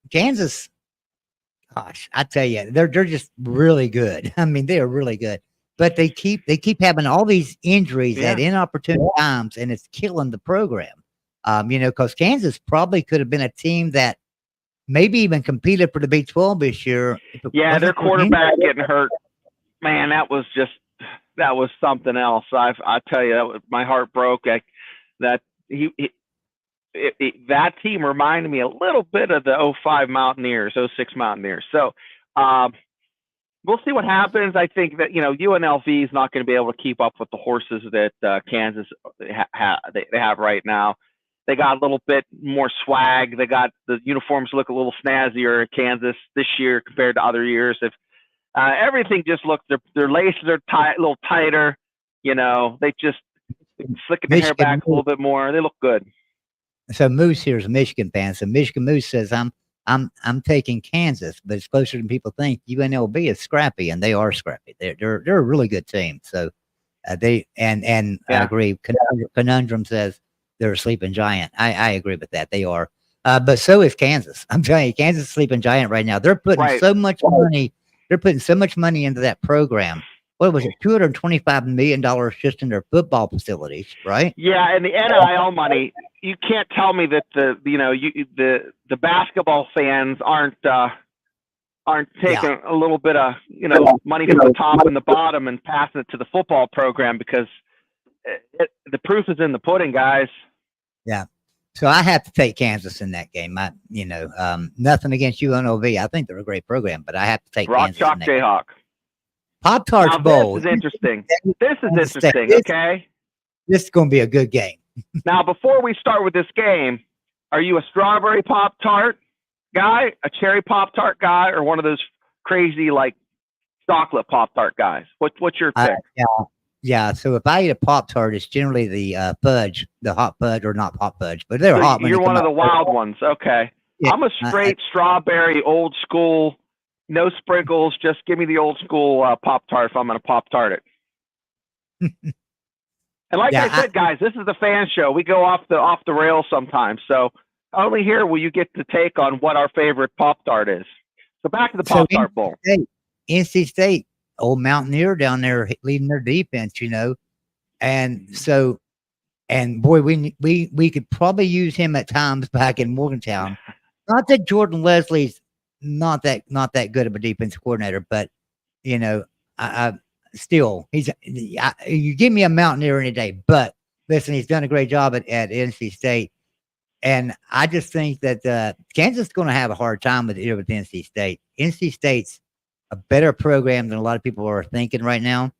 Kansas, gosh, I tell you, they're just really good. I mean, they are really good. But they keep having all these injuries at inopportune times, and it's killing the program. Because Kansas probably could have been a team that maybe even competed for the Big 12 this year. Yeah, their quarterback getting hurt, man, that was something else. I tell you, my heart broke. That team reminded me a little bit of the 05 Mountaineers, 06 Mountaineers. So. We'll see what happens. I think that UNLV is not going to be able to keep up with the horses that Kansas they have right now. They got a little bit more swag. They got the uniforms look a little snazzier at Kansas this year compared to other years. If everything just looks, their laces are tight, a little tighter. They just slicking their hair back a little bit more. They look good. So Moose here is a Michigan fan. So Michigan Moose says, I'm taking Kansas, but it's closer than people think. UNLV is scrappy, and they are scrappy. They're a really good team. So I agree. Conundrum says they're a sleeping giant. I agree with that. They are, but so is Kansas. I'm telling you, Kansas is a sleeping giant right now. They're putting so much money. They're putting so much money into that program. What was it? $225 million just in their football facilities, right? Yeah, and the NIL money. You can't tell me that the basketball fans aren't taking a little bit of money from the top and the bottom and passing it to the football program, because the proof is in the pudding, guys. Yeah. So I have to take Kansas in that game. Nothing against UNLV. I think they're a great program, but I have to take Kansas. Rock Chalk Jayhawk. Pop-Tarts Bowl. This is interesting. Okay. This is going to be a good game. Now, before we start with this game, are you a strawberry Pop-Tart guy, a cherry Pop-Tart guy, or one of those crazy chocolate Pop-Tart guys? What's your pick? Yeah. So if I eat a Pop-Tart, it's generally the fudge, the hot fudge, or not hot fudge, but they're hot. You're one of the wild ones. Okay. Yeah, I'm a straight strawberry, old school. No sprinkles. Just give me the old school Pop-Tart if I'm going to Pop-Tart it. And I said, guys, this is the fan show. We go off the rails sometimes. So only here will you get to take on what our favorite Pop-Tart is. So back to the Pop-Tart Bowl. NC State, old Mountaineer down there leading their defense, And so And boy, we could probably use him at times back in Morgantown. Not that Jordan Leslie's not that good of a defense coordinator, but you know, I still you give me a Mountaineer any day. But listen, he's done a great job at NC State, and I just think that Kansas is going to have a hard time with NC State. NC State's a better program than a lot of people are thinking right now.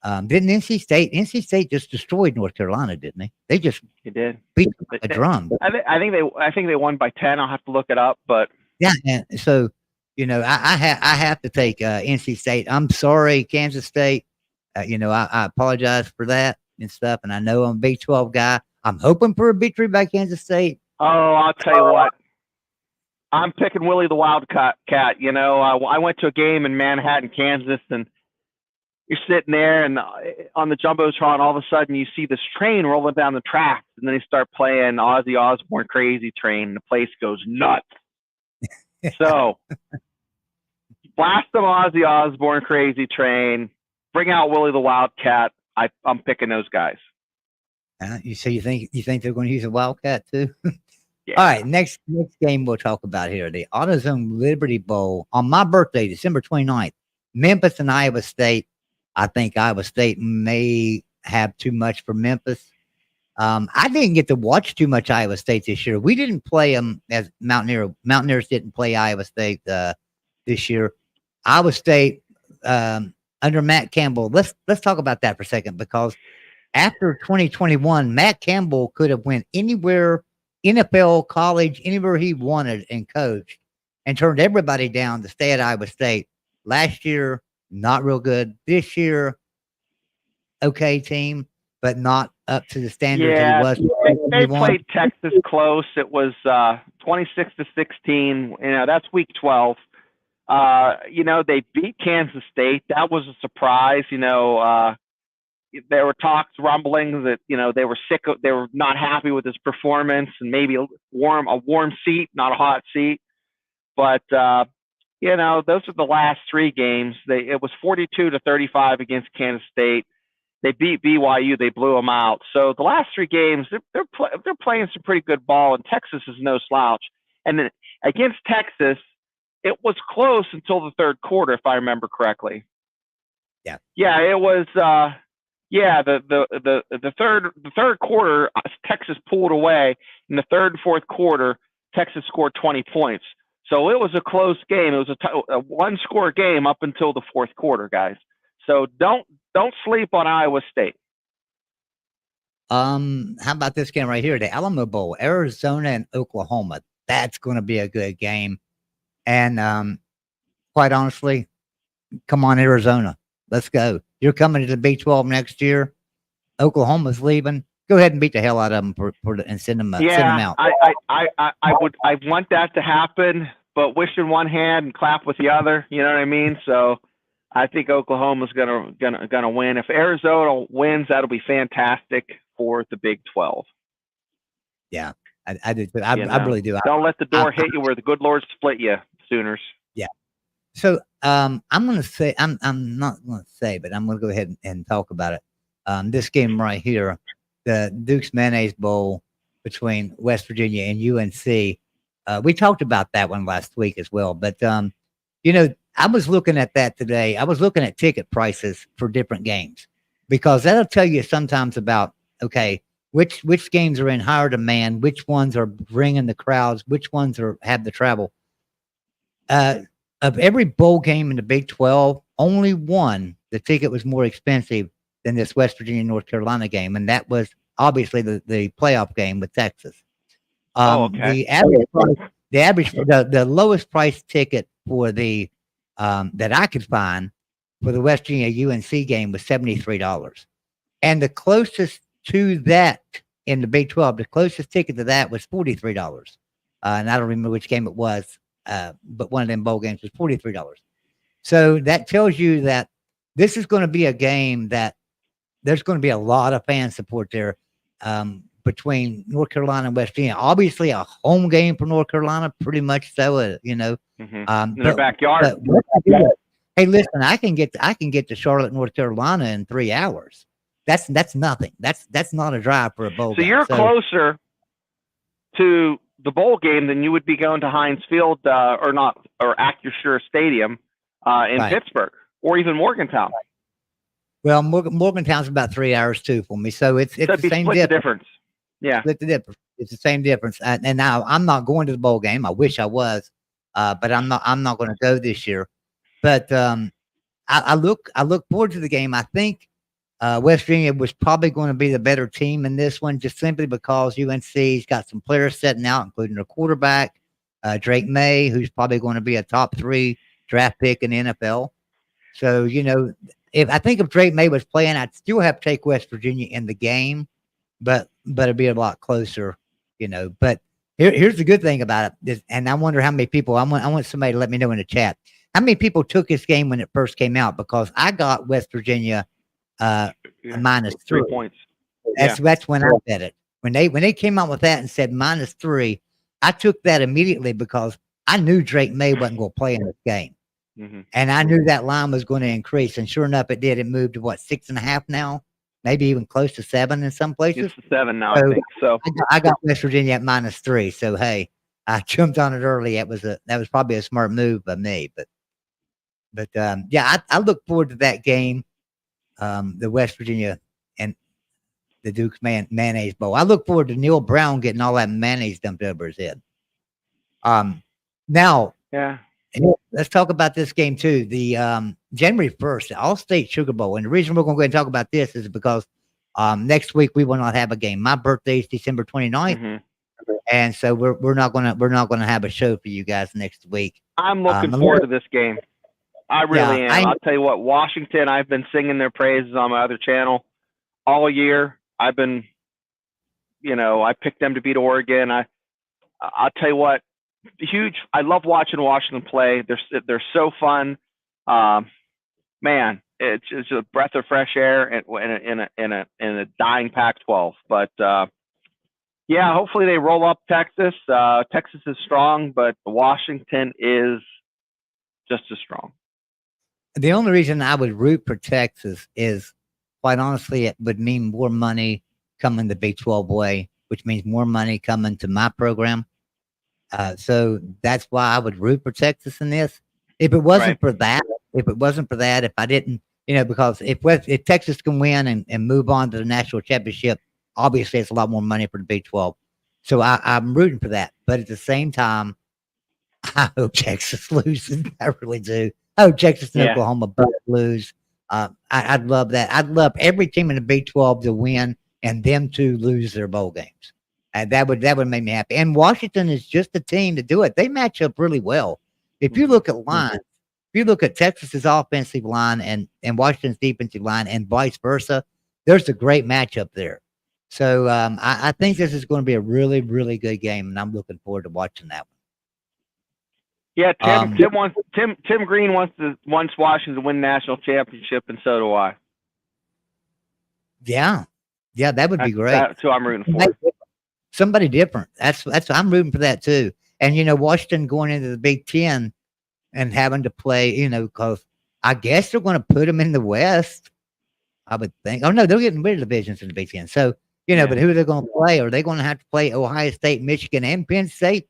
Didn't NC State just destroyed North Carolina, didn't they? They just did beat a drum. I think they won by 10. I'll have to look it up, but yeah. And so, you know, I have to take NC State. I'm sorry, Kansas State. You know, I apologize for that and stuff. And I know I'm a Big 12 guy. I'm hoping for a victory by Kansas State. Oh, I'll tell you what. I'm picking Willie the Wildcat. You know, I went to a game in Manhattan, Kansas, and you're sitting there and on the Jumbotron, all of a sudden you see this train rolling down the tracks, and then they start playing Ozzy Osbourne Crazy Train, and the place goes nuts. So, blast them Ozzy Osbourne Crazy Train, bring out Willie the Wildcat. I'm picking those guys. You think they're going to use a Wildcat too? Yeah. All right, next game we'll talk about here, the AutoZone Liberty Bowl on my birthday, December 29th. Memphis and Iowa State. I think Iowa State may have too much for Memphis. I didn't get to watch too much Iowa State this year. We didn't play them as Mountaineers didn't play Iowa State this year. Iowa State under Matt Campbell. Let's talk about that for a second, because after 2021, Matt Campbell could have went anywhere, NFL, college, anywhere he wanted and coached, and turned everybody down to stay at Iowa State. Last year, not real good. This year, okay team, but not up to the standards that he was. They played Texas close. It was 26-16. You know, that's week 12. You know, they beat Kansas State. That was a surprise. You know, there were rumblings that, you know, they were they were not happy with his performance, and maybe a warm seat, not a hot seat. But you know, those are the last three games. It was 42-35 against Kansas State. They beat BYU. They blew them out. So the last three games, they're playing some pretty good ball, and Texas is no slouch. And then against Texas, it was close until the third quarter, if I remember correctly. Yeah. Yeah, it was. The third quarter, Texas pulled away. In the third and fourth quarter, Texas scored 20 points. So it was a close game. It was a one-score game up until the fourth quarter, guys. So don't sleep on Iowa State. How about this game right here, the Alamo Bowl, Arizona and Oklahoma? That's going to be a good game. And quite honestly, come on, Arizona, let's go. You're coming to the Big 12 next year. Oklahoma's leaving. Go ahead and beat the hell out of them and send them out. I want that to happen, but wish in one hand and clap with the other. You know what I mean? So I think Oklahoma's gonna win. If Arizona wins, that'll be fantastic for the Big 12. Yeah, I do. I really do. Don't let the door hit you where the good Lord split you, Sooners. Yeah. So I'm going to say, I'm not going to say, but I'm going to go ahead and talk about it. This game right here, the Duke's Mayonnaise Bowl between West Virginia and UNC. We talked about that one last week as well. But, you know, I was looking at that today. I was looking at ticket prices for different games, because that'll tell you sometimes about, okay, which games are in higher demand, which ones are bringing the crowds, which ones have the travel. Of every bowl game in the Big 12, only one, the ticket was more expensive than this West Virginia North Carolina game, and that was obviously the playoff game with Texas. Okay. The lowest price ticket for the that I could find for the West Virginia UNC game was $73, and the closest to that in the Big 12, the closest ticket to that was $43, and I don't remember which game it was. But one of them bowl games was $43. So that tells you that this is going to be a game that there's going to be a lot of fan support there between North Carolina and West Virginia. Obviously, a home game for North Carolina, pretty much so. You know, in their backyard. Hey, listen, I can get to Charlotte, North Carolina in 3 hours. That's nothing. That's not a drive for a bowl So game. you're closer to the bowl game than you would be going to Heinz Field or Acrisure Stadium in Pittsburgh or even Morgantown. Well, Morgantown's about 3 hours too for me, so it's the same difference. Yeah, split the difference. It's the same difference. And now I'm not going to the bowl game. I wish I was, but I'm not. I'm not going to go this year. But I look forward to the game. I think West Virginia was probably going to be the better team in this one, just simply because UNC's got some players setting out, including their quarterback, Drake May, who's probably going to be a top 3 draft pick in the NFL. So, you know, if Drake May was playing, I'd still have to take West Virginia in the game, but it'd be a lot closer, you know. But here's the good thing about it, and I wonder how many people, I want somebody to let me know in the chat, how many people took this game when it first came out, because I got West Virginia minus 3 points. That's when I bet it. When they came out with that and said minus 3, I took that immediately because I knew Drake May wasn't going to play in this game. Mm-hmm. And I knew that line was going to increase. And sure enough, it did. It moved to 6.5 now, maybe even close to 7 in some places. It's 7 now, I think. So I got West Virginia at minus 3. So, hey, I jumped on it early. That was probably a smart move by me. But yeah, I look forward to that game. The West Virginia and the Duke's mayonnaise bowl. I look forward to Neil Brown getting all that mayonnaise dumped over his head. Now, yeah, let's talk about this game too. The January 1st, the All-State Sugar Bowl. And the reason we're going to go ahead and talk about this is because next week we will not have a game. My birthday is December 29th. Mm-hmm. And so we're not gonna have a show for you guys next week. I'm looking forward to this game. I really am. I'll tell you what, Washington, I've been singing their praises on my other channel all year. I've been, I picked them to beat Oregon. I'll tell you what, I love watching Washington play. They're so fun. Man, it's just a breath of fresh air in a dying Pac-12. But yeah, hopefully they roll up Texas. Texas is strong, but Washington is just as strong. The only reason I would root for Texas is, quite honestly, it would mean more money coming the Big 12 way, which means more money coming to my program. So that's why I would root for Texas in this. If it wasn't for that, if I didn't, because if Texas can win and move on to the national championship, obviously it's a lot more money for the Big 12. So I'm rooting for that. But at the same time, I hope Texas loses. I really do. I hope Texas and Oklahoma both lose. I'd love that. I'd love every team in the Big 12 to win and them to lose their bowl games. That would make me happy. And Washington is just the team to do it. They match up really well. If you look at lines, if you look at Texas's offensive line and Washington's defensive line and vice versa, there's a great matchup there. So I think this is going to be a really, really good game, and I'm looking forward to watching that one. Yeah, Tim Green wants Washington to win national championship, and so do I. Yeah, that would be great. That's who I'm rooting for. Somebody different. That's I'm rooting for that too. And Washington going into the Big Ten and having to play, because I guess they're going to put them in the West. I would think. Oh no, they're getting rid of divisions in the Big Ten. So but who are they going to play? Are they going to have to play Ohio State, Michigan, and Penn State?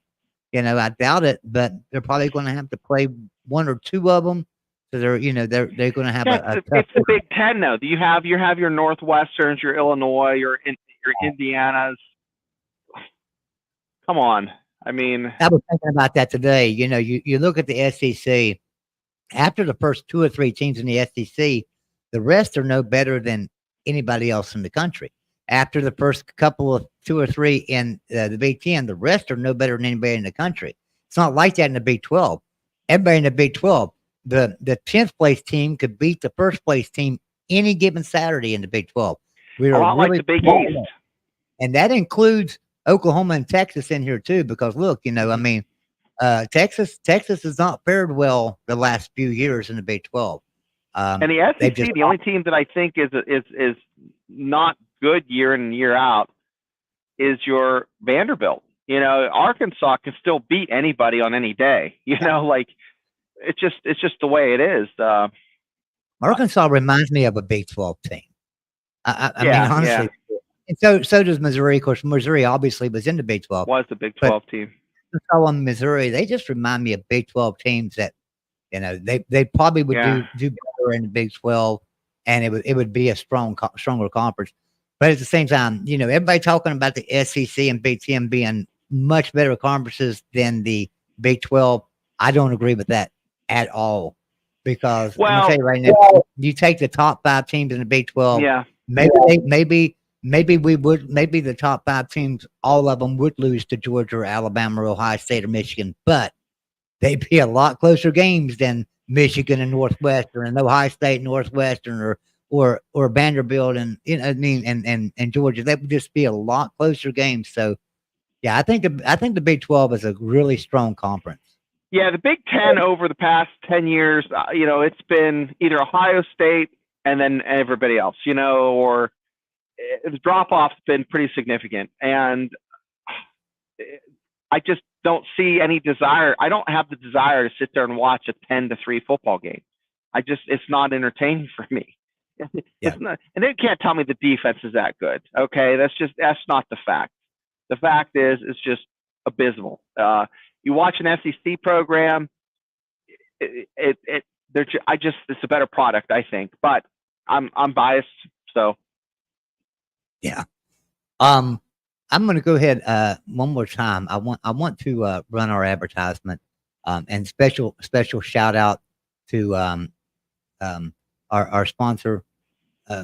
I doubt it, but they're probably going to have to play one or two of them. So they're going to have it's the Big Ten, though. You have your Northwesterns, your Illinois, your Indianas. Come on, I mean, I was thinking about that today. You look at the SEC. After the first 2 or 3 teams in the SEC, the rest are no better than anybody else in the country. After the first couple of 2 or 3 in the Big Ten, the rest are no better than anybody in the country. It's not like that in the Big 12. Everybody in the Big 12, the 10th place team could beat the first place team any given Saturday in the Big 12. A lot like the Big East. And that includes Oklahoma and Texas in here too, because look, Texas has not fared well the last few years in the Big 12. And the SEC, the only team that I think is not good year in and year out is your Vanderbilt. Arkansas can still beat anybody on any day. It's just the way it is. Arkansas reminds me of a Big 12 team. I mean, honestly. And so does Missouri. Of course, Missouri obviously was in the Big 12. Was the Big 12 team. So on Missouri, they just remind me of Big 12 teams that, they probably would do better in the Big 12, and it would be a stronger conference. But at the same time, everybody talking about the SEC and Big 10 being much better conferences than the Big 12. I don't agree with that at all, because I'm gonna tell you right now, you take the top 5 teams in the Big 12. Yeah. Maybe the top 5 teams, all of them would lose to Georgia or Alabama or Ohio State or Michigan, but they'd be a lot closer games than Michigan and Northwestern and Ohio State and Northwestern or Vanderbilt and and Georgia. That would just be a lot closer games. So yeah, I think the Big 12 is a really strong conference. Yeah, the Big 10 over the past 10 years, it's been either Ohio State and then everybody else, or the drop-off's been pretty significant. And I just don't see any desire. I don't have the desire to sit there and watch a 10-3 football game. It's not entertaining for me. It's not, and they can't tell me the defense is that good. Okay, that's not the fact. The fact is, it's just abysmal. You watch an SEC program, it's a better product, I think. But I'm biased, so yeah. I'm going to go ahead one more time. I want to run our advertisement, and special shout out to our sponsor,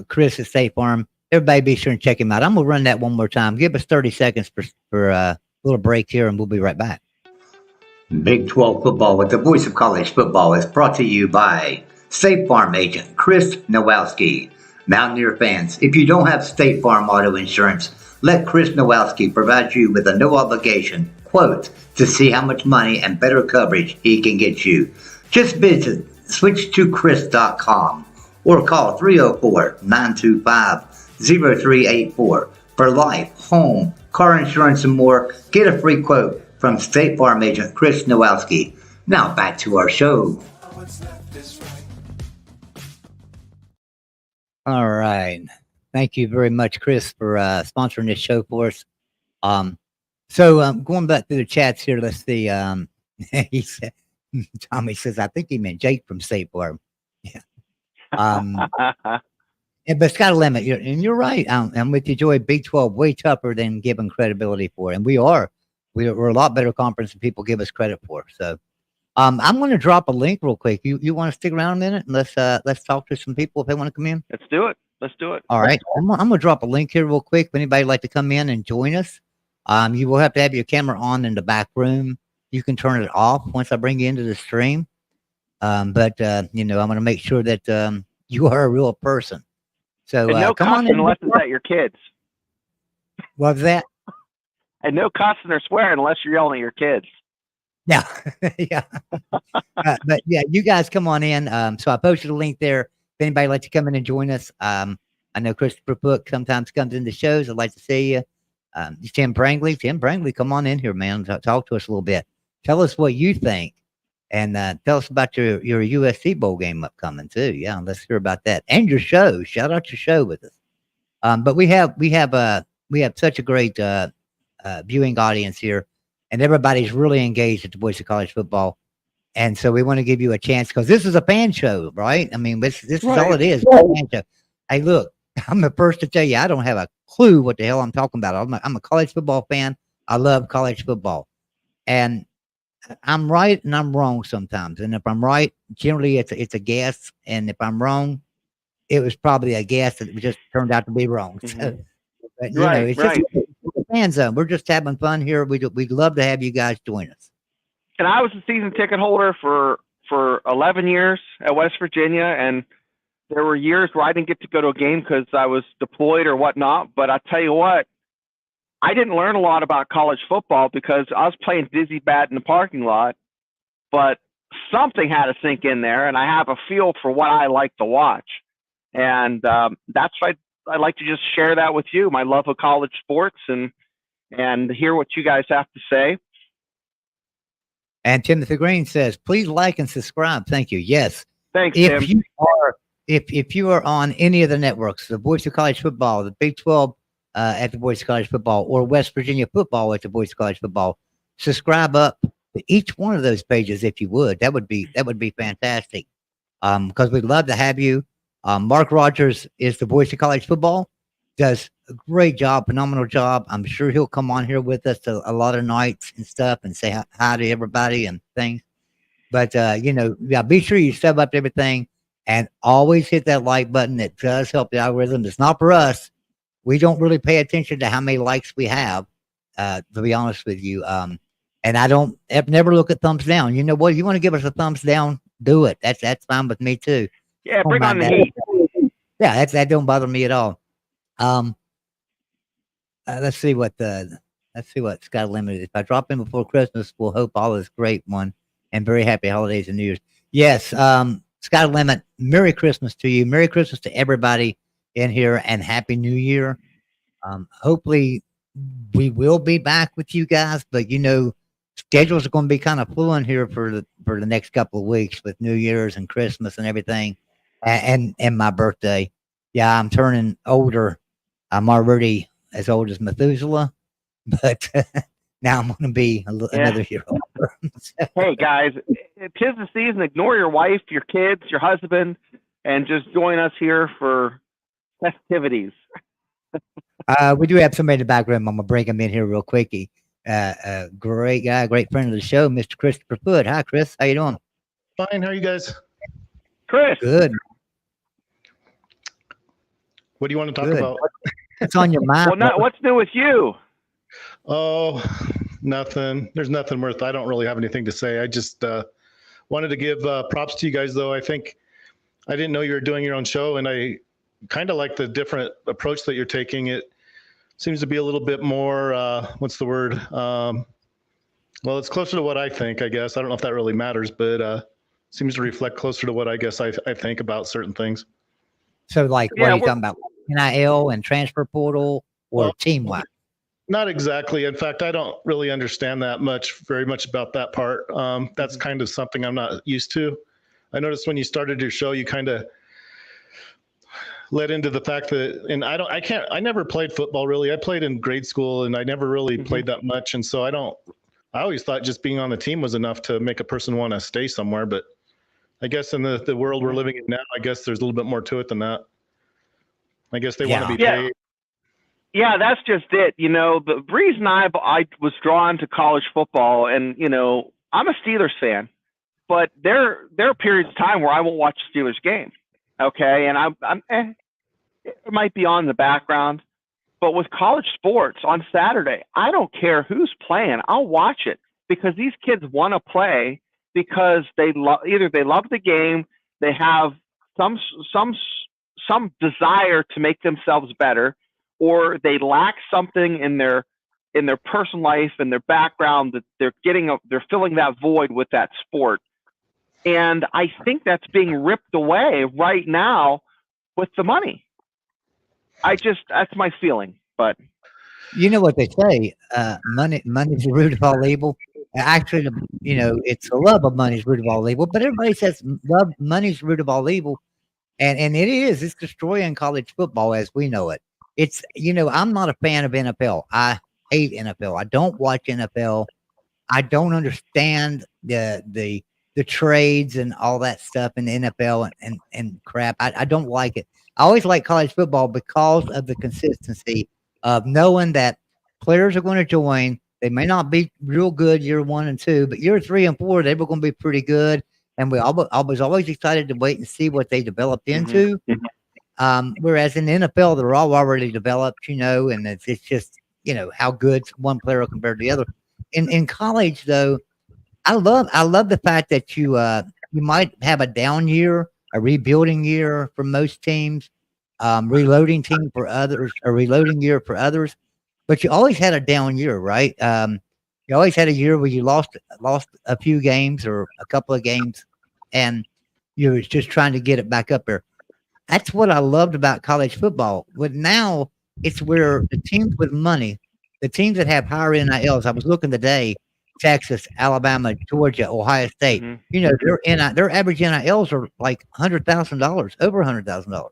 Chris at State Farm. Everybody be sure and check him out. I'm going to run that one more time. Give us 30 seconds for a little break here, and we'll be right back. Big 12 football with the voice of college football is brought to you by State Farm agent Chris Nowalski. Mountaineer fans, if you don't have State Farm auto insurance, let Chris Nowalski provide you with a no-obligation quote to see how much money and better coverage he can get you. Just visit switch2chris.com or call 304-925-0384 for life, home, car insurance, and more. Get a free quote from State Farm agent Chris Nowalski. Now back to our show. All right. Thank you very much, Chris, for sponsoring this show for us. So going back to the chats here, let's see. He said, Tommy says, I think he meant Jake from State Farm. Yeah. But it's got a limit. And you're right. I'm with you, Joey. Big 12 way tougher than giving credibility for. And we're a lot better conference than people give us credit for. So I'm going to drop a link real quick. You want to stick around a minute and let's talk to some people if they want to come in? Let's do it. All right. I'm going to drop a link here real quick. If anybody would like to come in and join us, you will have to have your camera on in the back room. You can turn it off once I bring you into the stream. But I'm going to make sure that you are a real person. So and no come on cussing unless it's at your kids. What's that? And no cussing or swearing unless you're yelling at your kids. Yeah. Yeah. But yeah, you guys come on in. So I posted a link there. If anybody would like to come in and join us, I know Christopher Book sometimes comes into shows. I'd like to see you. Tim Prangley, come on in here, man. Talk to us a little bit. Tell us what you think, and tell us about your USC bowl game upcoming too. Yeah, let's hear about that and your show. Shout out your show with us. But we have such a great viewing audience here, and everybody's really engaged at the Voice of College Football. And so we want to give you a chance because this is a fan show, right? I mean, this is all it is. Right. A fan show. Hey, look, I'm the first to tell you, I don't have a clue what the hell I'm talking about. I'm a college football fan. I love college football. And I'm right and I'm wrong sometimes. And if I'm right, generally it's a guess. And if I'm wrong, it was probably a guess that just turned out to be wrong. Mm-hmm. So, but, it's just a fan zone. We're just having fun here. We'd love to have you guys join us. And I was a season ticket holder for 11 years at West Virginia, and there were years where I didn't get to go to a game because I was deployed or whatnot. But I tell you what, I didn't learn a lot about college football because I was playing dizzy bat in the parking lot. But something had to sink in there, and I have a feel for what I like to watch. And that's why I like to just share that with you, my love of college sports, and hear what you guys have to say. And Timothy Green says, please like and subscribe. Thank you. Yes. Thanks, Tim. if you are on any of the networks, the Voice of College Football, the Big 12 at the Voice of College Football, or West Virginia Football at the Voice of College Football, subscribe up to each one of those pages if you would. That would be fantastic. Because we'd love to have you. Mark Rogers is the Voice of College Football. Does a great job, phenomenal job. I'm sure he'll come on here with us a lot of nights and stuff and say hi to everybody and things. But be sure you sub up everything and always hit that like button. It does help the algorithm. It's not for us. We don't really pay attention to how many likes we have, to be honest with you. And I don't never look at thumbs down. You know what? If you want to give us a thumbs down, do it. That's fine with me too. Yeah, bring on the heat. Yeah, that don't bother me at all. Let's see what Scott Limited. If I drop in before Christmas, we'll hope all is great one and very happy holidays and New Year's. Yes, Scott Limit, Merry Christmas to you. Merry Christmas to everybody in here and Happy New Year. Hopefully we will be back with you guys, but schedules are going to be kind of fluent here for the next couple of weeks with New Year's and Christmas and everything, and my birthday. Yeah, I'm turning older. I'm already as old as Methuselah, but now I'm going to be another year older. Hey guys, 'tis the season. Ignore your wife, your kids, your husband, and just join us here for festivities. We do have somebody in the background. I'm gonna bring him in here real quickie. Great guy, great friend of the show, Mr. Christopher Foot. Hi, Chris. How you doing? Fine. How are you guys? Chris. Good. What do you want to talk Good. about? What's on your mind? Well, what's new with you? Oh, nothing. There's nothing worth. I don't really have anything to say. I just wanted to give props to you guys, though. I think I didn't know you were doing your own show, and I kind of like the different approach that you're taking. It seems to be a little bit more, what's the word? Well, it's closer to what I think, I guess. I don't know if that really matters, but seems to reflect closer to what I guess I think about certain things. So, like, what are you talking about? NIL and transfer portal or team-wise? Not exactly. In fact, I don't really understand very much about that part. That's kind of something I'm not used to. I noticed when you started your show, you kind of led into the fact that, and I never played football really. I played in grade school and I never really played that much. And so I always thought just being on the team was enough to make a person want to stay somewhere. But I guess in the world we're living in now, I guess there's a little bit more to it than that. I guess they want to be paid. Yeah, that's just it. The reason I was drawn to college football, and I'm a Steelers fan, but there are periods of time where I won't watch a Steelers game. Okay, and it might be on the background, but with college sports on Saturday, I don't care who's playing. I'll watch it because these kids want to play because either they love the game, they have some desire to make themselves better, or they lack something in their personal life and their background that they're filling that void with that sport. And I think that's being ripped away right now with the money. That's my feeling. But you know what they say, money's the root of all evil. Actually, it's the love of money's root of all evil, but everybody says money's the root of all evil. And it's destroying college football as we know it. It's, I'm not a fan of NFL. I hate NFL. I don't watch NFL. I don't understand the trades and all that stuff in the NFL and crap. I don't like it. I always like college football because of the consistency of knowing that players are going to join. They may not be real good year 1 and 2, but year 3 and 4, they were going to be pretty good. And I was always excited to wait and see what they developed into. Whereas in the NFL, they're all already developed, and it's just, how good one player compared to the other. In college, though, I love the fact that you might have a down year, a rebuilding year for most teams, reloading team for others, a reloading year for others. But you always had a down year, right? You always had a year where you lost a few games or a couple of games, and you was just trying to get it back up there. That's what I loved about college football. But now it's where the teams with money, the teams that have higher NILs. I was looking today. Texas, Alabama, Georgia, Ohio State. Mhm. You know, their average NILs are like $100,000, over $100,000.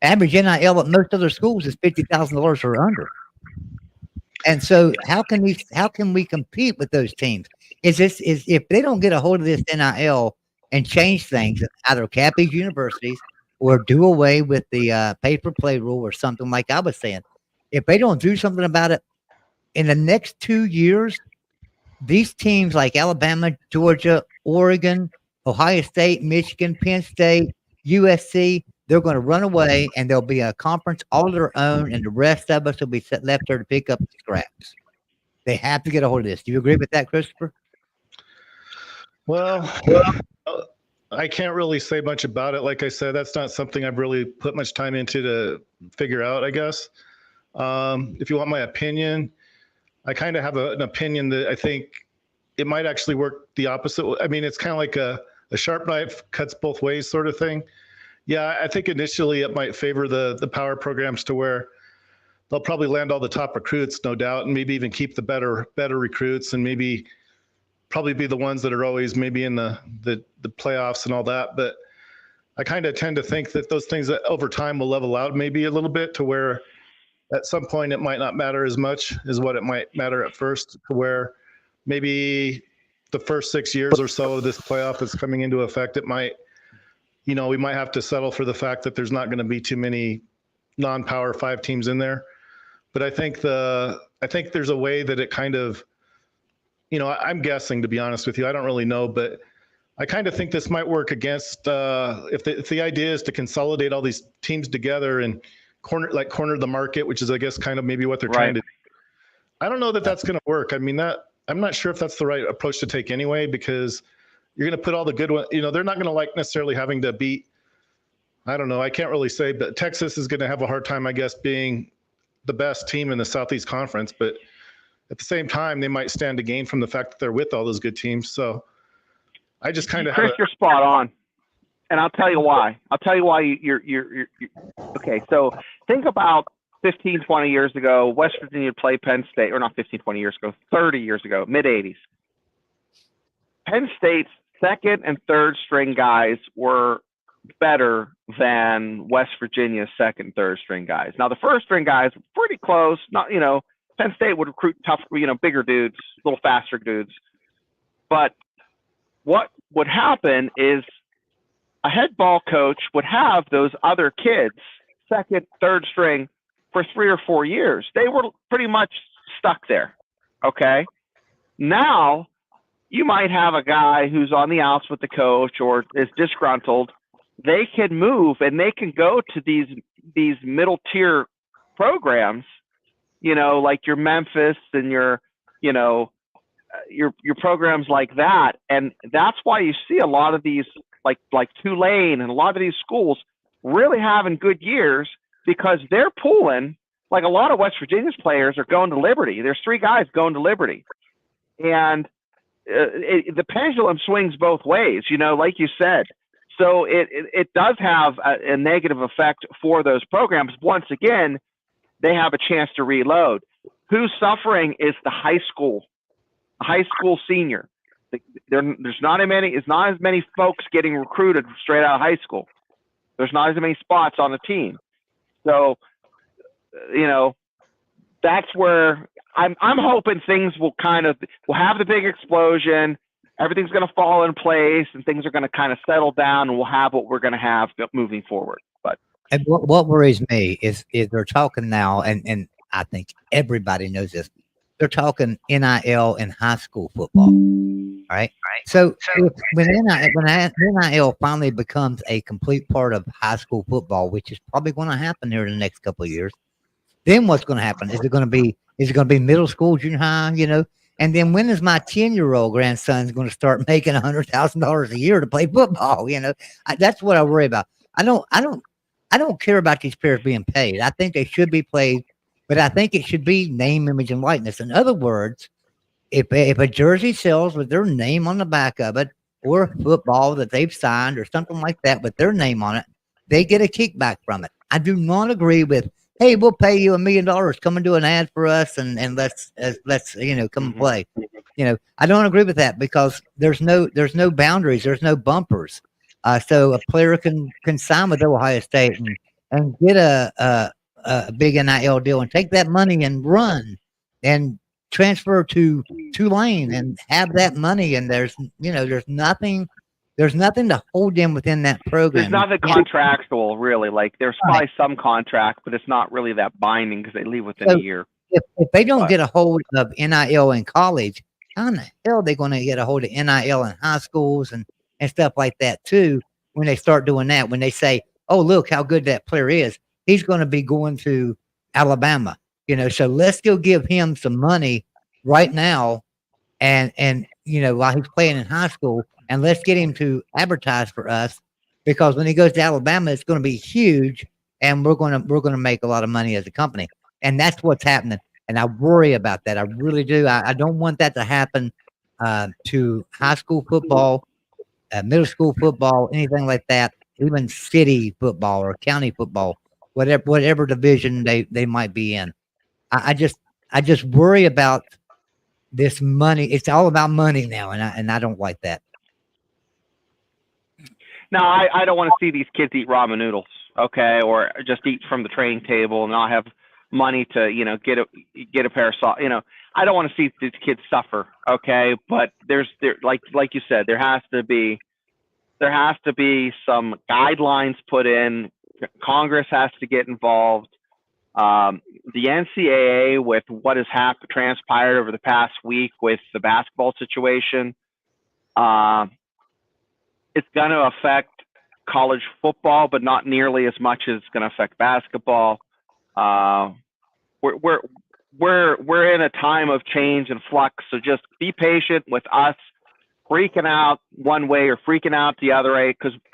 Average NIL at most other schools is $50,000 or under. And so how can we compete with those teams? Is if they don't get a hold of this NIL and change things, either cap these universities or do away with the pay for play rule or something like I was saying, if they don't do something about it in the next 2 years, these teams like Alabama, Georgia, Oregon, Ohio State, Michigan, Penn State, USC, they're going to run away and there'll be a conference all of their own, and the rest of us will be left there to pick up the scraps. They have to get a hold of this. Do you agree with that, Christopher? Well, I can't really say much about it. Like I said, that's not something I've really put much time into to figure out, I guess. If you want my opinion, I kind of have an opinion that I think it might actually work the opposite. I mean, it's kind of like a sharp knife cuts both ways sort of thing. Yeah, I think initially it might favor the power programs to where they'll probably land all the top recruits, no doubt, and maybe even keep the better recruits, and maybe probably be the ones that are always maybe in the playoffs and all that. But I kind of tend to think that those things that over time will level out maybe a little bit to where at some point it might not matter as much as what it might matter at first, to where maybe the first 6 years or so of this playoff that's coming into effect, it might, you know, we might have to settle for the fact that there's not going to be too many non-power 5 teams in there. But I think there's a way that it kind of, you know, I'm guessing, to be honest with you, I don't really know, but I kind of think this might work against if the idea is to consolidate all these teams together and corner the market, which is, I guess, kind of maybe what they're trying to do. I don't know that that's going to work. I mean, I'm not sure if that's the right approach to take anyway, because you're going to put all the good ones, you know, they're not going to like necessarily having to beat, I don't know, I can't really say, but Texas is going to have a hard time, I guess, being the best team in the Southeast Conference. But at the same time, they might stand to gain from the fact that they're with all those good teams. So I just kind of Chris, you're spot on. And I'll tell you why. You're okay. So think about 15, 20 years ago, West Virginia played Penn State, or not 15, 20 years ago, 30 years ago, mid-'80s. Penn State's second and third string guys were better than West Virginia's second and third string guys. Now, the first string guys were pretty close. Not, you know, Penn State would recruit tough, you know, bigger dudes, a little faster dudes. But what would happen is a head ball coach would have those other kids, second, third string, for 3 or 4 years. They were pretty much stuck there. Okay. Now you might have a guy who's on the outs with the coach or is disgruntled. They can move and they can go to these middle tier programs, you know, like your Memphis and your programs like that. And that's why you see a lot of these like Tulane and a lot of these schools really having good years, because they're pulling, like a lot of West Virginia's players are going to Liberty. There's 3 guys going to Liberty. And the pendulum swings both ways, you know, like you said. So it does have a negative effect for those programs. Once again, they have a chance to reload. Who's suffering is the high school senior. There's not as many folks getting recruited straight out of high school. There's not as many spots on the team. So, you know, that's where I'm hoping things will have the big explosion. Everything's going to fall in place and things are going to kind of settle down, and we'll have what we're going to have moving forward. But and what worries me is they're talking now, and I think everybody knows this. They're talking NIL in high school football. All right. So when NIL finally becomes a complete part of high school football, which is probably going to happen here in the next couple of years, then what's going to happen? Is it going to be middle school, junior high, you know? And then when is my 10-year-old grandson going to start making $100,000 a year to play football? You know, that's what I worry about. I don't care about these players being paid. I think they should be paid, but I think it should be name, image, and likeness. In other words, if a jersey sells with their name on the back of it, or football that they've signed or something like that with their name on it, they get a kickback from it. I do not agree with, hey, we'll pay you $1 million, come and do an ad for us, and let's come and play. I don't agree with that because there's no boundaries, there's no bumpers. So a player can sign with Ohio State and get a big NIL deal and take that money and run and transfer to Tulane and have that money. And there's nothing to hold them within that program. There's nothing contractual, really. Like there's probably some contract, but it's not really that binding because they leave within a year. If they don't get a hold of NIL in college, how in the hell are they going to get a hold of NIL in high schools and stuff like that too? When they start doing that, when they say, "Oh, look how good that player is," he's going to be going to Alabama. So let's go give him some money right now, and while he's playing in high school, and let's get him to advertise for us because when he goes to Alabama, it's going to be huge, and we're going to make a lot of money as a company. And that's what's happening. And I worry about that. I really do. I don't want that to happen to high school football, middle school football, anything like that, even city football or county football, whatever division they might be in. I just worry about this money. It's all about money now, and I don't like that. No, I don't want to see these kids eat ramen noodles, okay, or just eat from the training table and not have money to get a pair of socks. I don't want to see these kids suffer, okay. But there like you said, there has to be some guidelines put in. Congress has to get involved. The NCAA, with what has transpired over the past week with the basketball situation, it's going to affect college football, but not nearly as much as it's going to affect basketball. We're in a time of change and flux, so just be patient with us freaking out one way or freaking out the other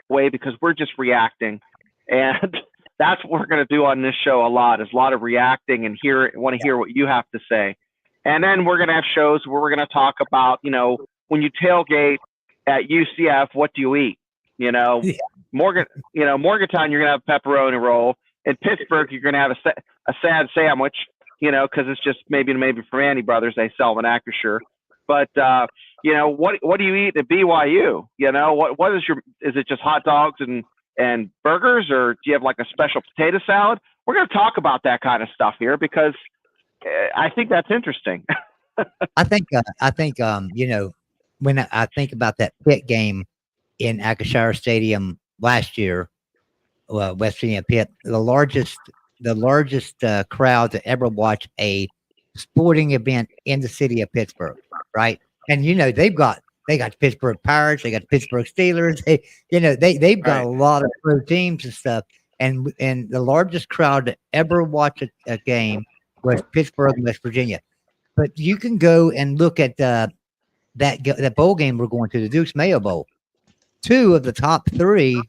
way because we're just reacting, and that's what we're going to do on this show a lot of reacting and want to hear what you have to say. And then we're going to have shows where we're going to talk about when you tailgate at UCF, what do you eat? Morgantown, you're going to have pepperoni roll. In Pittsburgh, you're going to have a sad sandwich, because it's just maybe for Andy Brothers, they sell them in Acrisure. But, what do you eat at BYU? What is it just hot dogs and burgers, or do you have like a special potato salad? We're going to talk about that kind of stuff here because I think that's interesting. I think, when I think about that Pitt game in Acrisure Stadium last year, West Virginia Pitt, the largest crowd to ever watch a sporting event in the city of Pittsburgh, right? And they got the Pittsburgh Pirates, they got the Pittsburgh Steelers, they've got a lot of pro teams and stuff, and the largest crowd to ever watch a game was Pittsburgh and West Virginia. But you can go and look at that bowl game we're going to, the Dukes Mayo Bowl. 2 of the top 3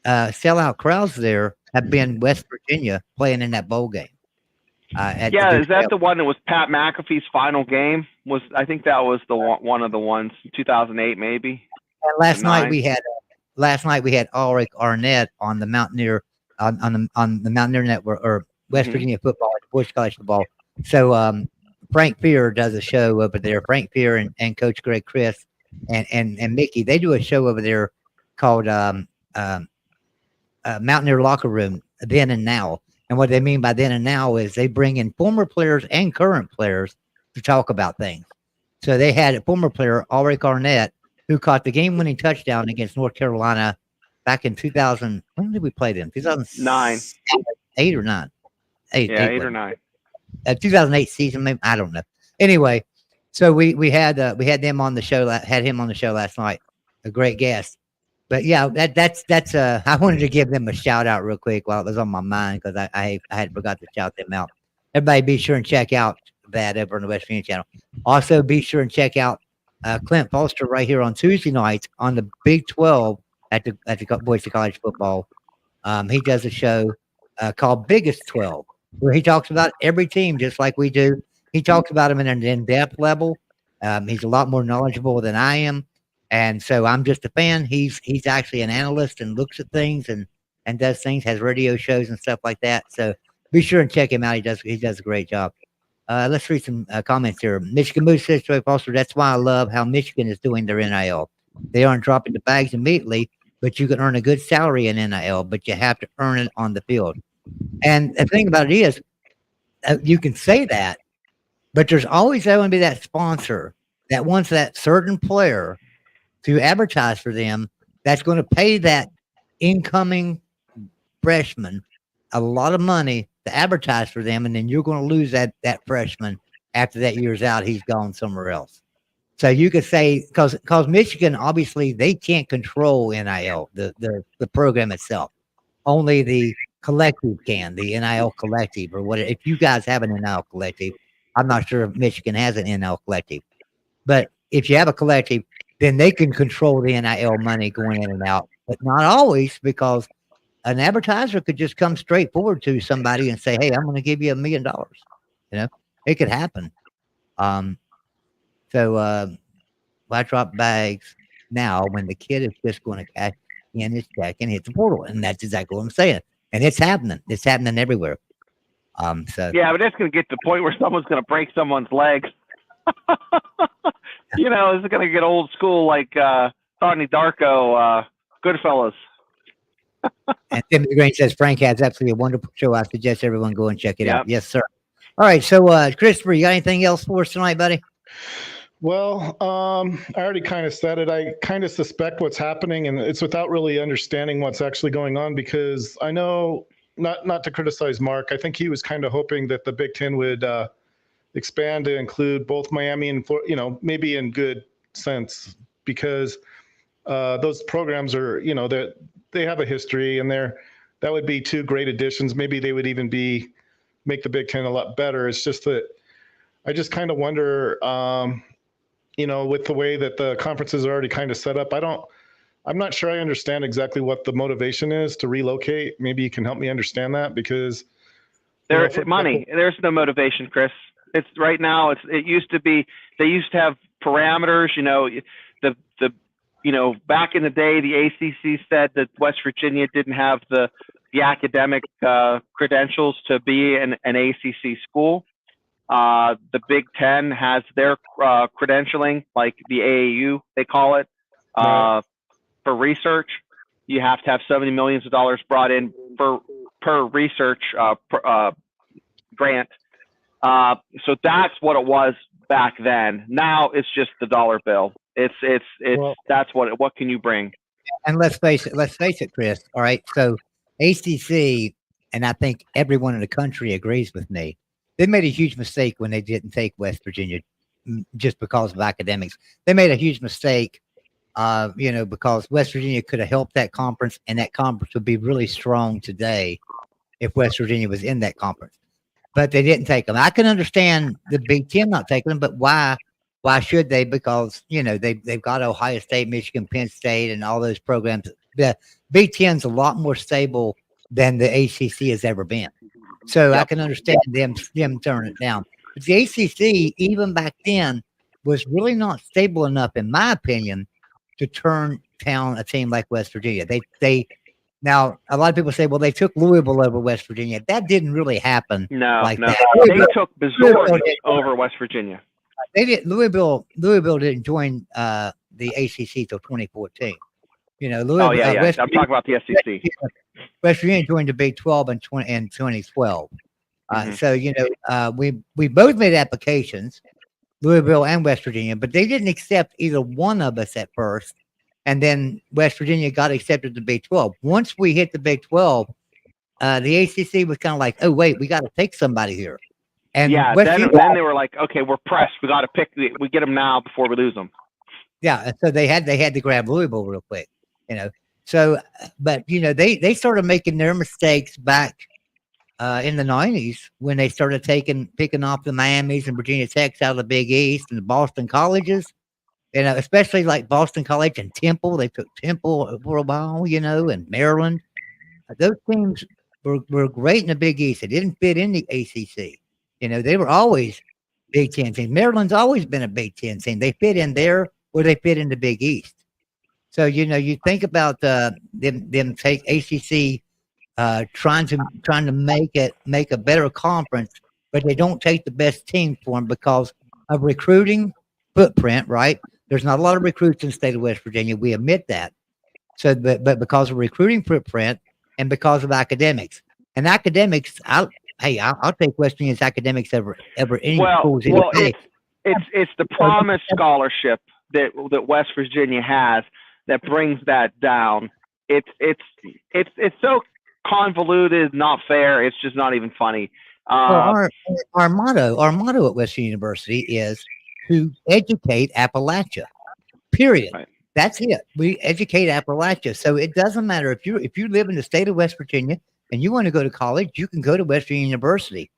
sellout crowds there have been West Virginia playing in that bowl game. Is that the one that was Pat McAfee's final game? I think that was one of the ones, 2008 maybe. And last night we had Ulrich Arnett on the Mountaineer on the Mountaineer Network, or West Virginia football, Bush College football. So Frank Fear does a show over there. Frank Fear and Coach Greg Chris and Mickey, they do a show over there called Mountaineer Locker Room, Then and Now. And what they mean by then and now is they bring in former players and current players to talk about things. So they had a former player, Ulrich Arnett, who caught the game-winning touchdown against North Carolina back in 2000. When did we play them? 2009, 8 or 9? 8. Yeah, 8 or 9. 2008 season, maybe, I don't know. Anyway, so we had them on the show. Had him on the show last night. A great guest. But yeah, that's I wanted to give them a shout out real quick while it was on my mind because I had forgot to shout them out. Everybody be sure and check out that over on the West Virginia channel. Also be sure and check out Clint Foster right here on Tuesday nights on the Big 12 at the Boise College football. He does a show called Biggest 12 where he talks about every team just like we do. He talks about them in an in-depth level. He's a lot more knowledgeable than I am. And so I'm just a fan. He's actually an analyst and looks at things and does things, has radio shows and stuff like that. So be sure and check him out. He does a great job. Let's read some comments here. Michigan Moose says, Joey Foster, that's why I love how Michigan is doing their NIL. They aren't dropping the bags immediately, but you can earn a good salary in NIL, but you have to earn it on the field. And the thing about it is, you can say that, but there's always going to be that sponsor that wants that certain player to advertise for them that's going to pay that incoming freshman a lot of money to advertise for them, and then you're going to lose that freshman after that year's out. He's gone somewhere else. So you could say because Michigan obviously they can't control NIL, the program itself. Only the collective can, the NIL collective or what. If you guys have an NIL collective, I'm not sure if Michigan has an NIL collective, but if you have a collective, then they can control the NIL money going in and out, but not always, because an advertiser could just come straight forward to somebody and say, "Hey, I'm going to give you $1 million." You know, it could happen. So why drop bags now when the kid is just going to cash in his check and hit the portal? And that's exactly what I'm saying. And it's happening. It's happening everywhere. So yeah, but it's going to get to the point where someone's going to break someone's legs. You know, it's going to get old school like Tony Darko, Goodfellas. And Tim Green says Frank has absolutely a wonderful show. I suggest everyone go and check it Yep. out. Yes, sir. All right. So, Christopher, you got anything else for us tonight, buddy? Well, I already kind of said it. I kind of suspect what's happening, and it's without really understanding what's actually going on, because I know, not to criticize Mark, I think he was kind of hoping that the Big Ten would expand to include both Miami and Florida, you know, maybe in good sense, because those programs are, you know, they have a history, and that would be two great additions. Maybe they would even make the Big Ten a lot better. It's just that I just kind of wonder, you know, with the way that the conferences are already kind of set up, I'm not sure I understand exactly what the motivation is to relocate. Maybe you can help me understand that, because There's money. There's no motivation, Chris. It's right now. It used to be, they used to have parameters, you know, you know, back in the day, the ACC said that West Virginia didn't have the academic credentials to be an ACC school. The Big Ten has their credentialing, like the AAU, they call it, Right. for research. You have to have $70 million brought in per research grant. So that's what it was back then. Now it's just the dollar bill. Well, That's what can you bring? And let's face it, Chris. All right. So ACC, and I think everyone in the country agrees with me, they made a huge mistake when they didn't take West Virginia just because of academics. They made a huge mistake, you know, because West Virginia could have helped that conference, and that conference would be really strong today if West Virginia was in that conference. But they didn't take them. I can understand the Big Ten not taking them, but why? Why should they? Because, you know, they've got Ohio State, Michigan, Penn State, and all those programs. The Big Ten's a lot more stable than the ACC has ever been. So I can understand them turning it down. But the ACC, even back then, was really not stable enough, in my opinion, to turn down a team like West Virginia. Now, a lot of people say, well, they took Louisville over West Virginia. That didn't really happen. No. That. They took Missouri over West Virginia. They did. Louisville didn't join the ACC till 2014. You know, Louisville. I'm talking about the SEC. West Virginia joined the Big 12 in 2012. So, you know, we both made applications, Louisville and West Virginia, but they didn't accept either one of us at first. And then West Virginia got accepted to Big 12. Once we hit the Big 12, the ACC was kind of like, oh, wait, we got to take somebody here. And then they were like, okay, we're pressed. We got to pick. We get them now before we lose them. Yeah, and so they had to grab Louisville real quick, you know. So, but you know, they started making their mistakes back in the 90s when they started picking off the Miamis and Virginia Techs out of the Big East and the Boston colleges, you know, especially like Boston College and Temple. They took Temple for a while, you know, and Maryland. Those teams were great in the Big East. They didn't fit in the ACC. You know, they were always Big Ten teams. Maryland's always been a Big Ten team. They fit in there or they fit in the Big East. So, you know, you think about them take ACC trying to make a better conference, but they don't take the best teams for them because of recruiting footprint, right? There's not a lot of recruits in the state of West Virginia. We admit that. So, but because of recruiting footprint and because of academics and academics, I'll take West Virginia's academics over any schools. It's the promise scholarship that West Virginia has that brings that down. It's so convoluted, not fair. It's just not even funny. Well, our motto at West Virginia University is to educate Appalachia. Period. Right. That's it. We educate Appalachia. So it doesn't matter if you live in the state of West Virginia and you want to go to college, you can go to West Virginia University.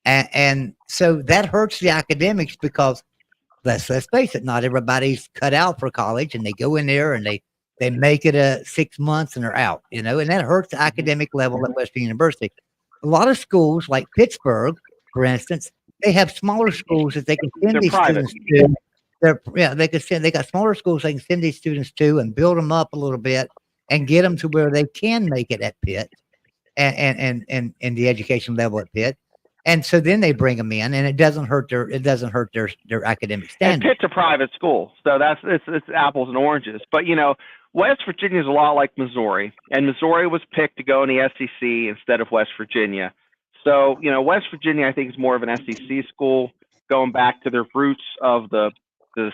And so that hurts the academics because let's face it, not everybody's cut out for college, and they go in there and they make it 6 months and they're out, and that hurts the academic level at West Virginia University. A lot of schools like Pittsburgh, for instance, they have smaller schools that they can send these students to. They got smaller schools they can send these students to and build them up a little bit and get them to where they can make it at Pitt and the education level at Pitt. And so then they bring them in, and it doesn't hurt their academic standards. And Pitt's a private school, so it's apples and oranges. But West Virginia is a lot like Missouri, and Missouri was picked to go in the SEC instead of West Virginia. So West Virginia, I think, is more of an SEC school, going back to their roots of the